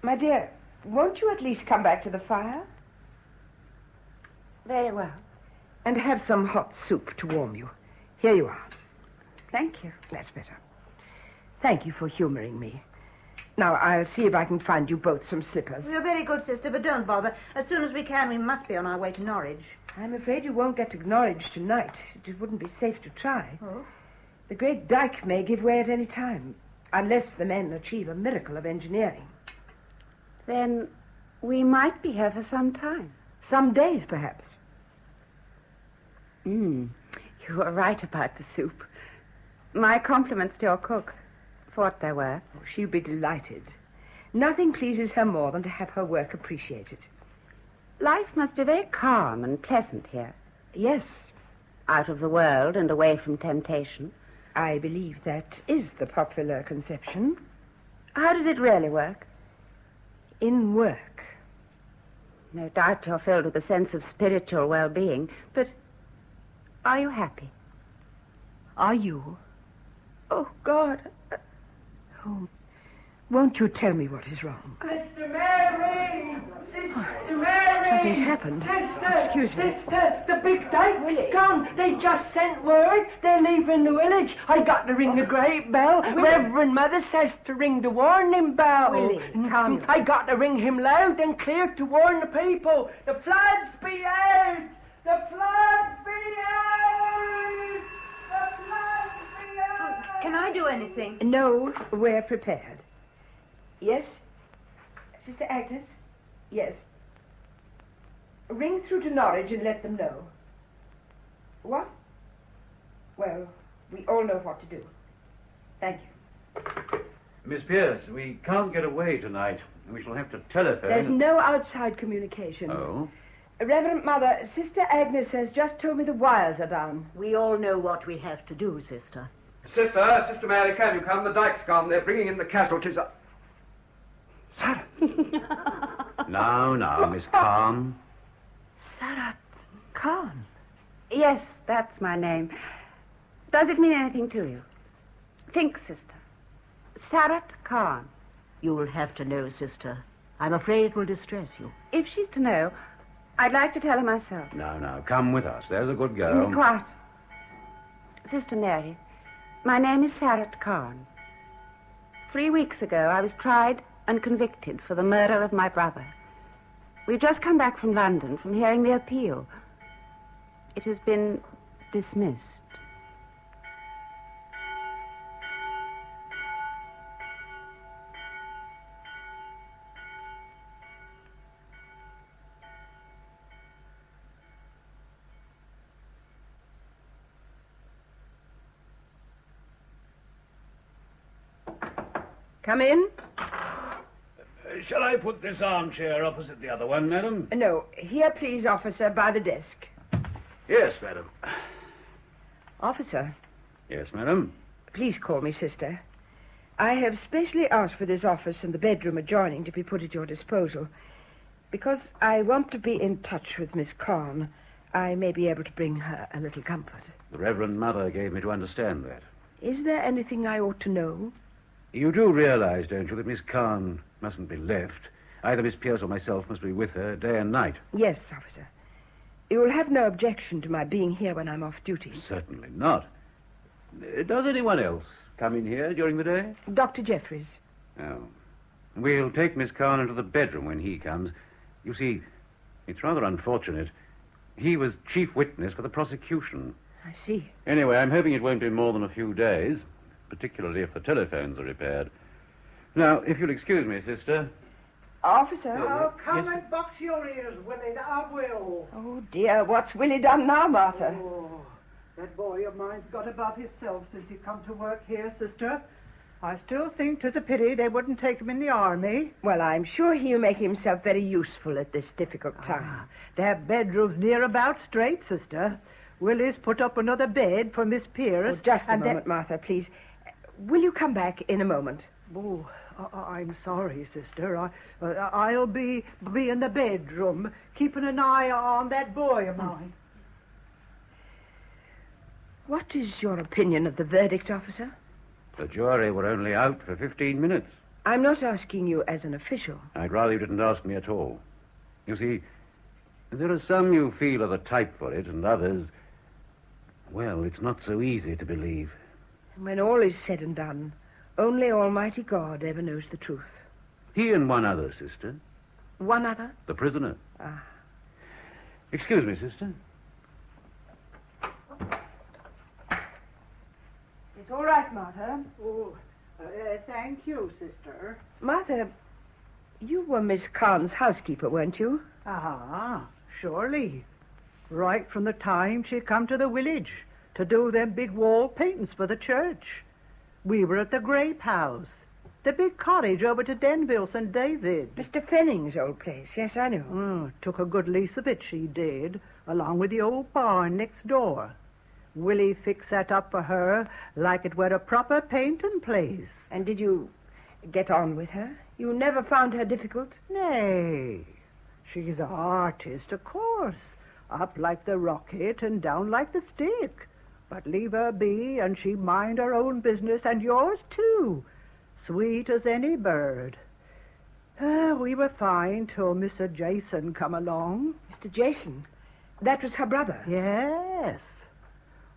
My dear, won't you at least come back to the fire? Very well. And have some hot soup to warm you. Here you are. Thank you. That's better. Thank you for humoring me. Now, I'll see if I can find you both some slippers. You're very good, sister, but don't bother. As soon as we can, we must be on our way to Norwich. I'm afraid you won't get to Norwich tonight. It wouldn't be safe to try. Oh? The great dike may give way at any time, unless the men achieve a miracle of engineering. Then we might be here for some time. Some days, perhaps. You were right about the soup. My compliments to your cook, for what they're worth. Oh, she'll be delighted. Nothing pleases her more than to have her work appreciated. Life must be very calm and pleasant here. Yes. Out of the world and away from temptation. I believe that is the popular conception. How does it really work? In work. No doubt you're filled with a sense of spiritual well-being, but are you happy? Are you? Oh, God. Oh, won't you tell me what is wrong? Sister Mary! Sister Mary! Something's happened. Sister! Excuse me. Sister, the big dike's gone. They just sent word. They're leaving the village. I got to ring the great bell. Reverend Mother says to ring the warning bell. Willie, calm I got to ring him loud and clear to warn the people. The floods be out! The floods be out! The floods be out! Can I do anything? No, we're prepared. Yes? Sister Agnes? Yes. Ring through to Norwich and let them know. What? Well, we all know what to do. Thank you. Miss Pierce, we can't get away tonight. We shall have to telephone. There's no outside communication. Oh? Reverend Mother, Sister Agnes has just told me the wires are down. We all know what we have to do, sister. Sister Mary, can you come? The dike's gone. They're bringing in the casualties. Sarah. Now, Miss Khan. Sarah Khan. Yes, that's my name. Does it mean anything to you? Think, sister. Sarat Khan. You'll have to know, sister. I'm afraid it will distress you. If she's to know, I'd like to tell her myself. Now, come with us. There's a good girl. Be quiet. Sister Mary, my name is Sarat Khan. 3 weeks ago, I was tried and convicted for the murder of my brother. We've just come back from London from hearing the appeal. It has been dismissed. Come in. Shall I put this armchair opposite the other one, madam? No. Here, please, officer, by the desk. Yes, madam. Officer, Yes, madam. please call me sister. I have specially asked for this office and the bedroom adjoining to be put at your disposal. Because I want to be in touch with Miss Khan, I may be able to bring her a little comfort. The Reverend Mother gave me to understand that. Is there anything I ought to know? You do realize, don't you, that Miss Khan mustn't be left. Either Miss Pierce or myself must be with her day and night. Yes, officer. You will have no objection to my being here when I'm off duty. Certainly not. Does anyone else come in here during the day? Dr. Jeffries. Oh. We'll take Miss Khan into the bedroom when he comes. You see, it's rather unfortunate. He was chief witness for the prosecution. I see. Anyway, I'm hoping it won't be more than a few days, particularly if the telephones are repaired. Now, if you'll excuse me, sister, Officer? Oh, come and box your ears, Willie. I will. Oh, dear. What's Willie done now, Martha? Oh, that boy of mine's got above himself since he come to work here, sister. I still think 'tis a pity they wouldn't take him in the army. Well, I'm sure he'll make himself very useful at this difficult time. Their bedroom's near about straight, sister. Willie's put up another bed for Miss Pierce. Oh, just a moment, Martha, please. Will you come back in a moment? Oh, I'm sorry, sister. I'll be in the bedroom, keeping an eye on that boy of mine. What is your opinion of the verdict, officer? The jury were only out for 15 minutes. I'm not asking you as an official. I'd rather you didn't ask me at all. You see, there are some you feel are the type for it, and others, well, it's not so easy to believe. When all is said and done, only Almighty God ever knows the truth. He and one other, sister. One other? The prisoner. Ah. Excuse me, sister. It's all right, Martha. Oh, thank you, sister. Martha, you were Miss Khan's housekeeper, weren't you? Ah, surely. Right from the time she come to the village to do them big wall paintings for the church. We were at the Grape House, the big cottage over to Denville, St. David. Mr. Fenning's old place, yes, I know. Took a good lease of it, she did, along with the old barn next door. Willie fixed that up for her like it were a proper painting place. And did you get on with her? You never found her difficult? Nay. She's an artist, of course. Up like the rocket and down like the stick. But leave her be, and she mind her own business, and yours too. Sweet as any bird. We were fine till Mr. Jason come along. Mr. Jason? That was her brother? Yes.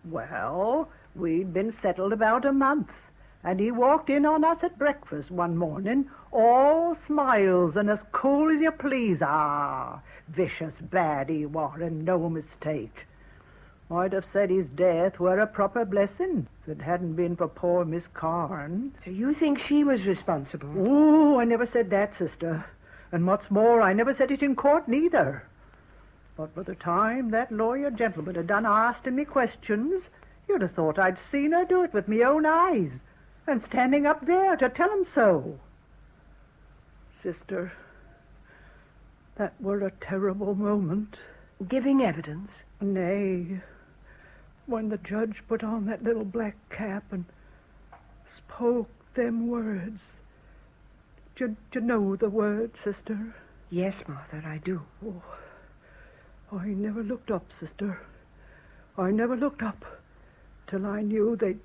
Well, we'd been settled about a month, and he walked in on us at breakfast one morning, all smiles and as cool as you please. Ah, vicious bad he were, and no mistake. I'd have said his death were a proper blessing if it hadn't been for poor Miss Carn. So you think she was responsible? Oh, I never said that, sister. And what's more, I never said it in court neither. But by the time that lawyer gentleman had done asking me questions, you'd have thought I'd seen her do it with me own eyes, and standing up there to tell him so. Sister, that were a terrible moment. Giving evidence? Nay. When the judge put on that little black cap and spoke them words. Do you know the words, sister? Yes, Martha, I do. Oh, I never looked up, sister. I never looked up till I knew they'd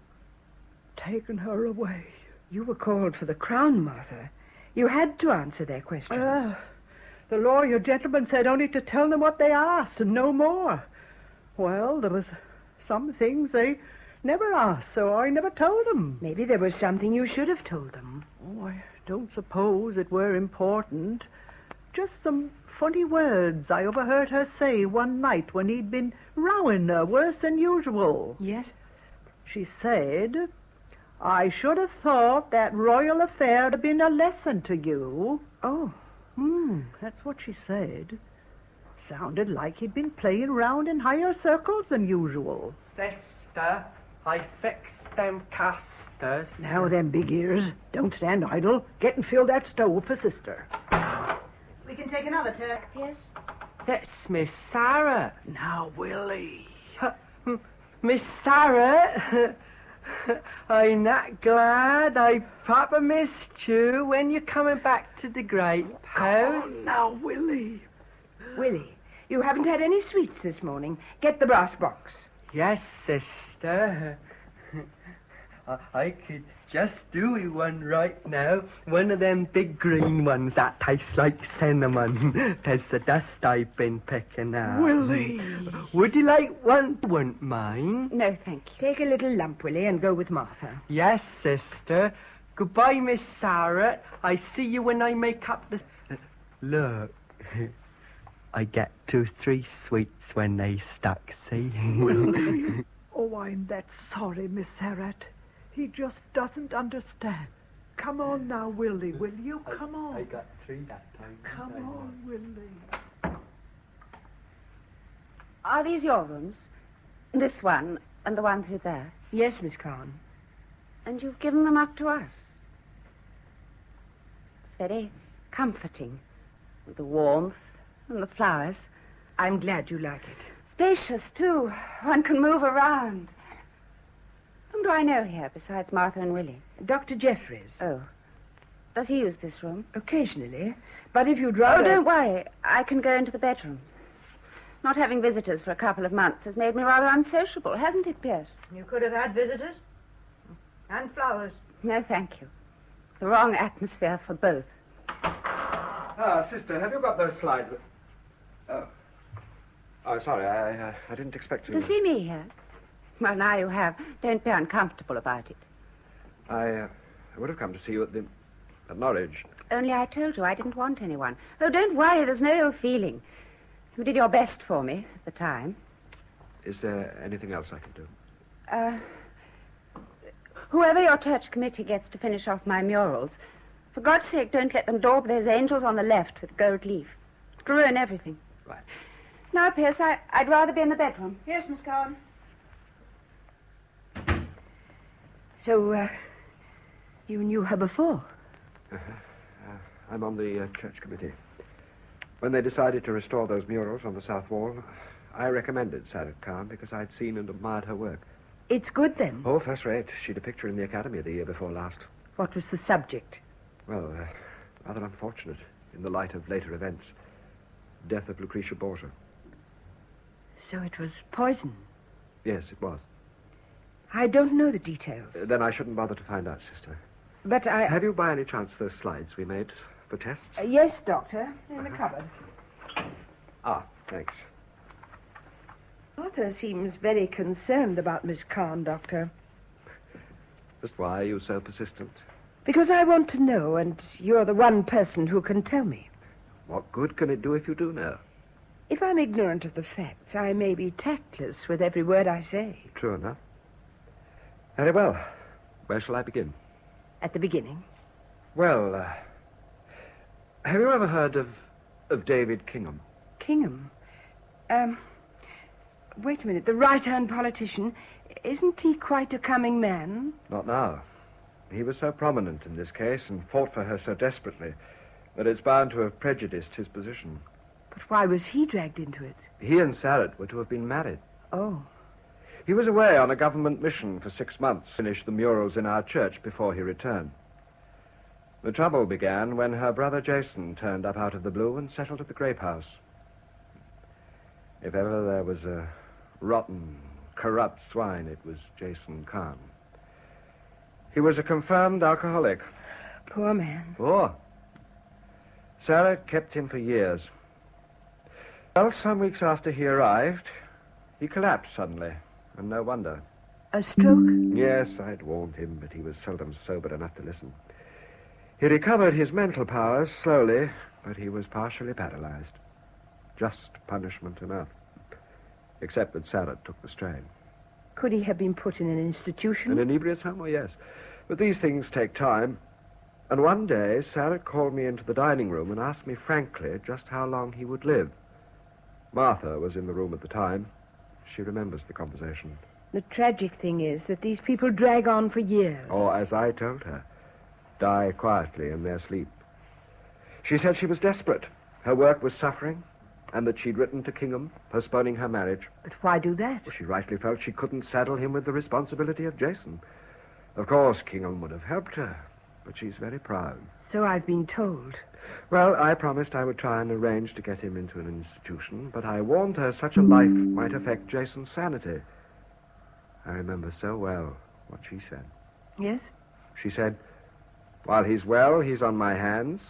taken her away. You were called for the Crown, Martha. You had to answer their questions. The lawyer gentleman said only to tell them what they asked and no more. Well, there was some things they never asked, so I never told them. Maybe there was something you should have told them. Oh, I don't suppose it were important. Just some funny words I overheard her say one night when he'd been rowing her worse than usual. Yes? She said, I should have thought that royal affair had been a lesson to you. Oh. That's what she said. Sounded like he'd been playing round in higher circles than usual. Sister, I fixed them casters. Now then, big ears, don't stand idle. Get and fill that stove for sister. We can take another turn. Yes? That's Miss Sarah. Now, Willie. Miss Sarah, I'm not glad I proper missed you when you're coming back to the Grape House. Oh, now, Willie. Willie, you haven't had any sweets this morning. Get the brass box. Yes, sister. I could just do you one right now. One of them big green ones that tastes like cinnamon. There's the dust I've been picking out. Willie! Would you like one? Wouldn't mind. No, thank you. Take a little lump, Willie, and go with Martha. Yes, sister. Goodbye, Miss Sarah. I see you when I make up the... Look. I get 2-3 sweets when they stuck, see? Oh, I'm that sorry, Miss Sarah. He just doesn't understand. Come on now, Willie, will you? Come on. I got 3 that time. Come on, Willie. Are these your rooms? This one and the one through there? Yes, Miss Carn. And you've given them up to us? It's very comforting. With the warmth and the flowers. I'm glad you like it. Spacious, too. One can move around. Whom do I know here besides Martha and Willie? Dr. Jeffries. Oh. Does he use this room? Occasionally. But if you'd rather... Oh, don't worry. I can go into the bedroom. Not having visitors for a couple of months has made me rather unsociable, hasn't it, Pierce? You could have had visitors. And flowers. No, thank you. The wrong atmosphere for both. Ah, sister, have you got those slides? Oh. Oh, sorry, I didn't expect To see me here? Well, now you have. Don't be uncomfortable about it. I would have come to see you at Norwich. Only I told you I didn't want anyone. Oh, don't worry, there's no ill feeling. You did your best for me at the time. Is there anything else I can do? Whoever your church committee gets to finish off my murals, for God's sake, don't let them daub those angels on the left with gold leaf. It'll ruin everything. Right. Now, Pierce, I'd rather be in the bedroom. Yes, Miss Carn. So, you knew her before? I'm on the church committee. When they decided to restore those murals on the south wall, I recommended Sarah Khan because I'd seen and admired her work. It's good, then? Oh, first rate. She'd a picture in the Academy the year before last. What was the subject? Well, rather unfortunate in the light of later events. Death of Lucretia Borgia. So it was poison? Yes, it was. I don't know the details. Then I shouldn't bother to find out, sister. But I... Have you by any chance those slides we made for tests? Yes, Doctor. In the cupboard. Ah, thanks. Arthur seems very concerned about Miss Carn, Doctor. Just why are you so persistent? Because I want to know, and you're the one person who can tell me. What good can it do if you do know? If I'm ignorant of the facts, I may be tactless with every word I say. True enough. Very well. Where shall I begin? At the beginning. Well, have you ever heard of David Kingham? Kingham? Wait a minute. The right-hand politician. Isn't he quite a coming man? Not now. He was so prominent in this case and fought for her so desperately that it's bound to have prejudiced his position. But why was he dragged into it? He and Sarah were to have been married. Oh. He was away on a government mission for 6 months, finished the murals in our church before he returned. The trouble began when her brother Jason turned up out of the blue and settled at the Grape House. If ever there was a rotten, corrupt swine, it was Jason Kahn. He was a confirmed alcoholic. Poor man. Poor. Sarah kept him for years. Well, some weeks after he arrived, he collapsed suddenly, and no wonder. A stroke? Yes, I'd warned him, but he was seldom sober enough to listen. He recovered his mental powers slowly, but he was partially paralyzed. Just punishment enough. Except that Sarah took the strain. Could he have been put in an institution? An inebriate's home? Oh, yes. But these things take time. And one day, Sarah called me into the dining room and asked me frankly just how long he would live. Martha was in the room at the time. She remembers the conversation. The tragic thing is that these people drag on for years. Or, as I told her, die quietly in their sleep. She said she was desperate. Her work was suffering, and that she'd written to Kingham, postponing her marriage. But why do that? Well, she rightly felt she couldn't saddle him with the responsibility of Jason. Of course, Kingham would have helped her, but she's very proud. So I've been told. Well, I promised I would try and arrange to get him into an institution, but I warned her such a life might affect Jason's sanity. I remember so well what she said. Yes? She said, while he's well, he's on my hands,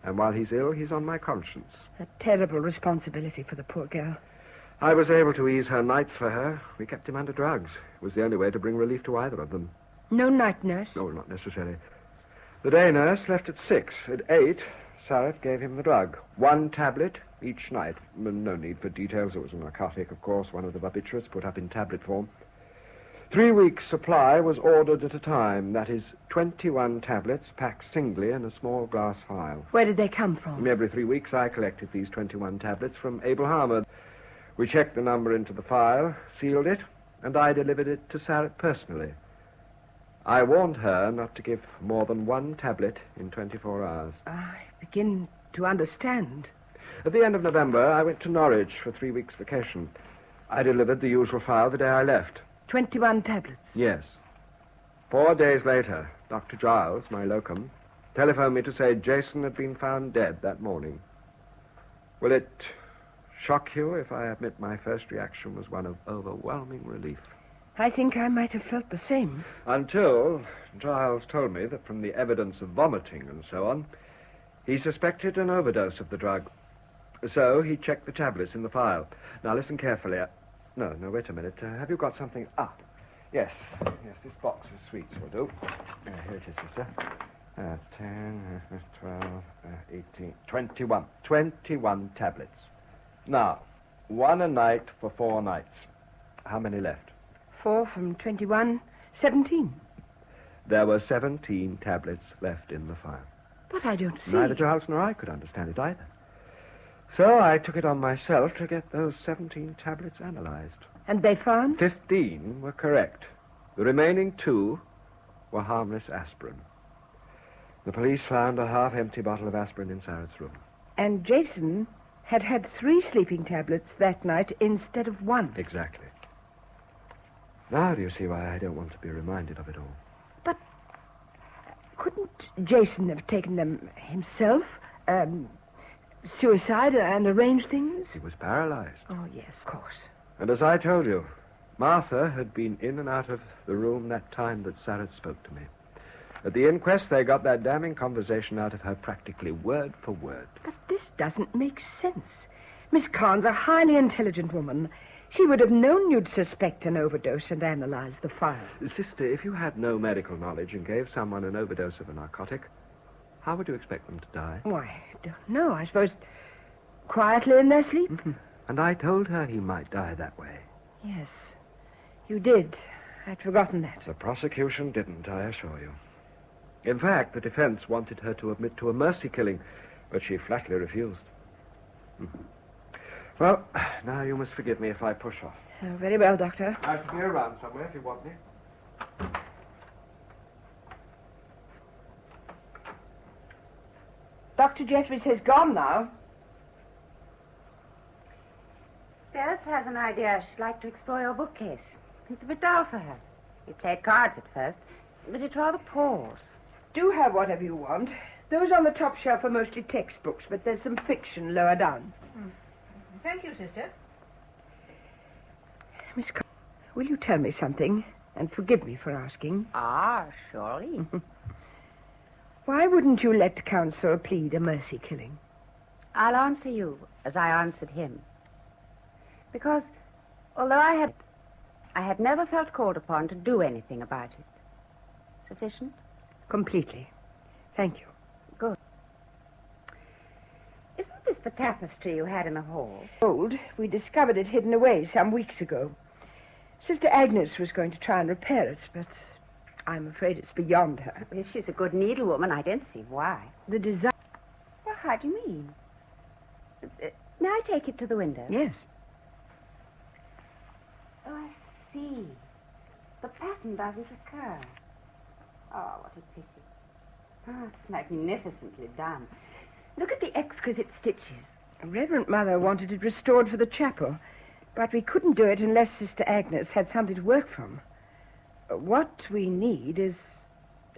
and while he's ill, he's on my conscience. A terrible responsibility for the poor girl. I was able to ease her nights for her. We kept him under drugs. It was the only way to bring relief to either of them. No night nurse? No, not necessary. The day nurse left at 6. At 8, Sarah gave him the drug. 1 tablet each night. No need for details. It was a narcotic, of course, one of the barbiturates put up in tablet form. 3 weeks' supply was ordered at a time. That is, 21 tablets packed singly in a small glass vial. Where did they come from? Every 3 weeks, I collected these 21 tablets from Abel Harmer. We checked the number into the file, sealed it, and I delivered it to Sarah personally. I warned her not to give more than 1 tablet in 24 hours. I begin to understand. At the end of November, I went to Norwich for 3 weeks' vacation. I delivered the usual file the day I left. 21 tablets? Yes. 4 days later, Dr. Giles, my locum, telephoned me to say Jason had been found dead that morning. Will it shock you if I admit my first reaction was one of overwhelming relief? I think I might have felt the same. Until Giles told me that from the evidence of vomiting and so on, he suspected an overdose of the drug. So he checked the tablets in the file. Now, listen carefully. No, wait a minute. Have you got something? Yes, this box of sweets will do. Here it is, sister. 10, 12, 18, 21. 21 tablets. Now, 1 a night for 4 nights. How many left? 4 from 21, 17. There were 17 tablets left in the file. But I don't see. Neither Giles nor I could understand it either. So I took it on myself to get those 17 tablets analyzed. And they found? 15 were correct. The remaining 2 were harmless aspirin. The police found a half-empty bottle of aspirin in Sarah's room. And Jason had had 3 sleeping tablets that night instead of 1. Exactly. Now do you see why I don't want to be reminded of it all? But couldn't Jason have taken them himself? Suicide and arranged things? He was paralyzed. Oh, yes, of course. And as I told you, Martha had been in and out of the room that time that Sarah spoke to me. At the inquest, they got that damning conversation out of her practically word for word. But this doesn't make sense. Miss Carn's a highly intelligent woman. She would have known you'd suspect an overdose and analyze the file. Sister, if you had no medical knowledge and gave someone an overdose of a narcotic, how would you expect them to die? Why, I don't know. I suppose quietly in their sleep. Mm-hmm. And I told her he might die that way. Yes, you did. I'd forgotten that. The prosecution didn't, I assure you. In fact, the defense wanted her to admit to a mercy killing, but she flatly refused. Mm-hmm. Well, now you must forgive me if I push off. Oh, very well, Doctor. I shall be around somewhere if you want me. Dr. Jeffries has gone now. Bess has an idea she'd like to explore your bookcase. It's a bit dull for her. We played cards at first, but it's rather pause. Do have whatever you want. Those on the top shelf are mostly textbooks, but there's some fiction lower down. Thank you, sister. Miss Carr, will you tell me something? And forgive me for asking. Surely. Why wouldn't you let counsel plead a mercy killing? I'll answer you as I answered him. Because, although I had never felt called upon to do anything about it. Sufficient? Completely. Thank you. Good. Isn't this the tapestry you had in the hall? Old. We discovered it hidden away some weeks ago. Sister Agnes was going to try and repair it, but I'm afraid it's beyond her. If she's a good needlewoman, I don't see why. The design... Well, how do you mean? May I take it to the window? Yes. Oh, I see. The pattern doesn't occur. Oh, what a pity. Oh, it's magnificently done. Look at the exquisite stitches. Reverend Mother wanted it restored for the chapel, but we couldn't do it unless Sister Agnes had something to work from. What we need is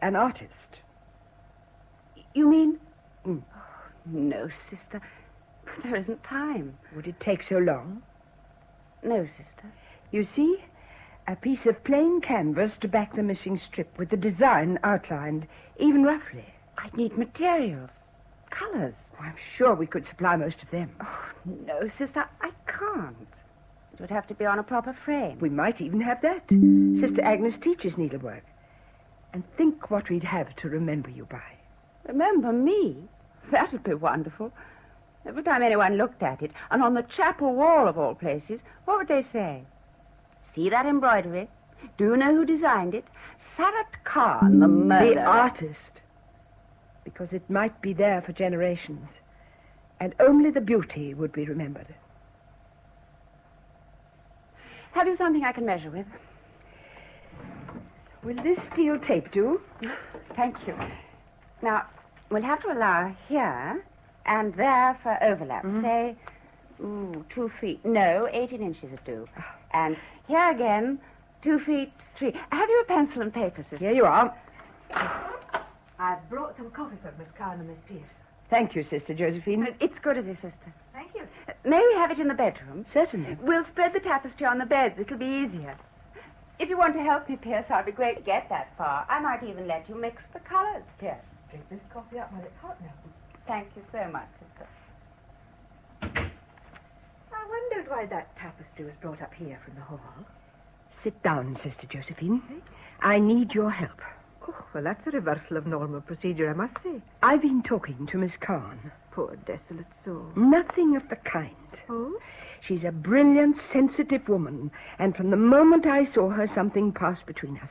an artist. You mean? Oh, no, sister. There isn't time. Would it take so long? No, sister. You see, a piece of plain canvas to back the missing strip with the design outlined, even roughly. I'd need materials, colors. Oh, I'm sure we could supply most of them. Oh, no, sister, I can't. It would have to be on a proper frame. We might even have that. Sister Agnes teaches needlework. And think what we'd have to remember you by. Remember me? That'd be wonderful. Every time anyone looked at it, and on the chapel wall of all places, what would they say? See that embroidery? Do you know who designed it? Sarat Khan, the murderer. The artist. Because it might be there for generations. And only the beauty would be remembered. Have you something I can measure with? Will this steel tape do? Thank you. Now, we'll have to allow here and there for overlap. Say, 2 feet. No, 18 inches would do. And here again, 2 feet, 3. Have you a pencil and paper, sister? Here you are. I've brought some coffee for Miss Carn and Miss Pierce. Thank you, Sister Josephine. It's good of you, sister. Thank you. May we have it in the bedroom? Certainly. We'll spread the tapestry on the beds. It'll be easier. If you want to help me, Pierce, I'd be great to get that far. I might even let you mix the colors, Pierce. Drink this coffee up while it's hot now. Thank you so much, sister. I wondered why that tapestry was brought up here from the hall. Sit down, Sister Josephine. I need your help. Oh, well, that's a reversal of normal procedure, I must say. I've been talking to Miss Carn. Poor desolate soul. Nothing of the kind. Oh? She's a brilliant, sensitive woman, and from the moment I saw her, something passed between us.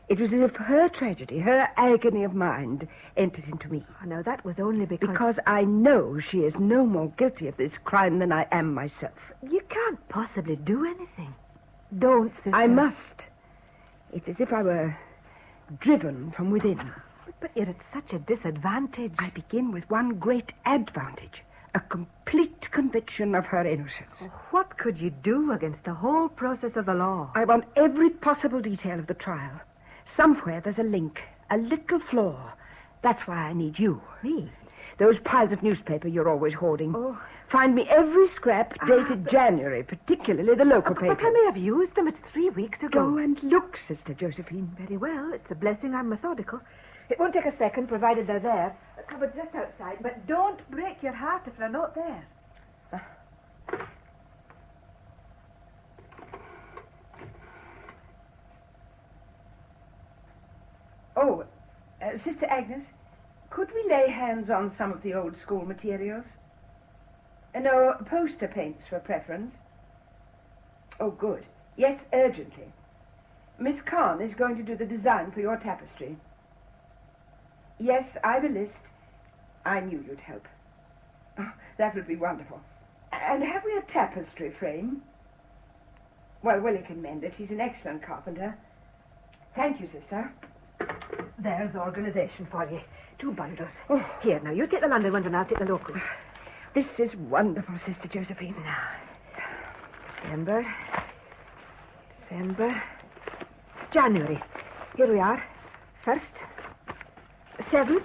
It was as if her tragedy, her agony of mind, entered into me. Oh, no, that was only because... Because I know she is no more guilty of this crime than I am myself. You can't possibly do anything. Don't, sister. I must. It's as if I were driven from within. But you're at such a disadvantage. I begin with one great advantage. A complete conviction of her innocence. Oh, what could you do against the whole process of the law? I want every possible detail of the trial. Somewhere there's a link, a little flaw. That's why I need you. Me? Those piles of newspaper you're always hoarding. Oh. Find me every scrap dated January, particularly the local paper. But I may have used them. It's 3 weeks ago. Go and look, Sister Josephine. Very well. It's a blessing I'm methodical. It won't take a second, provided they're there. Covered just outside. But don't break your heart if they're not there. Oh, Sister Agnes, could we lay hands on some of the old school materials? No, poster paints for preference. Oh, good. Yes, urgently. Miss Carn is going to do the design for your tapestry. Yes, I've a list. I knew you'd help. Oh, that would be wonderful. And have we a tapestry frame? Well, Willie can mend it. He's an excellent carpenter. Thank you, sister. There's organization for you. 2 bundles. Oh. Here, now, you take the London ones and I'll take the locals. This is wonderful, Sister Josephine. Now, December. January. Here we are. 1st. 7th.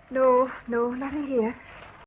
No, nothing here.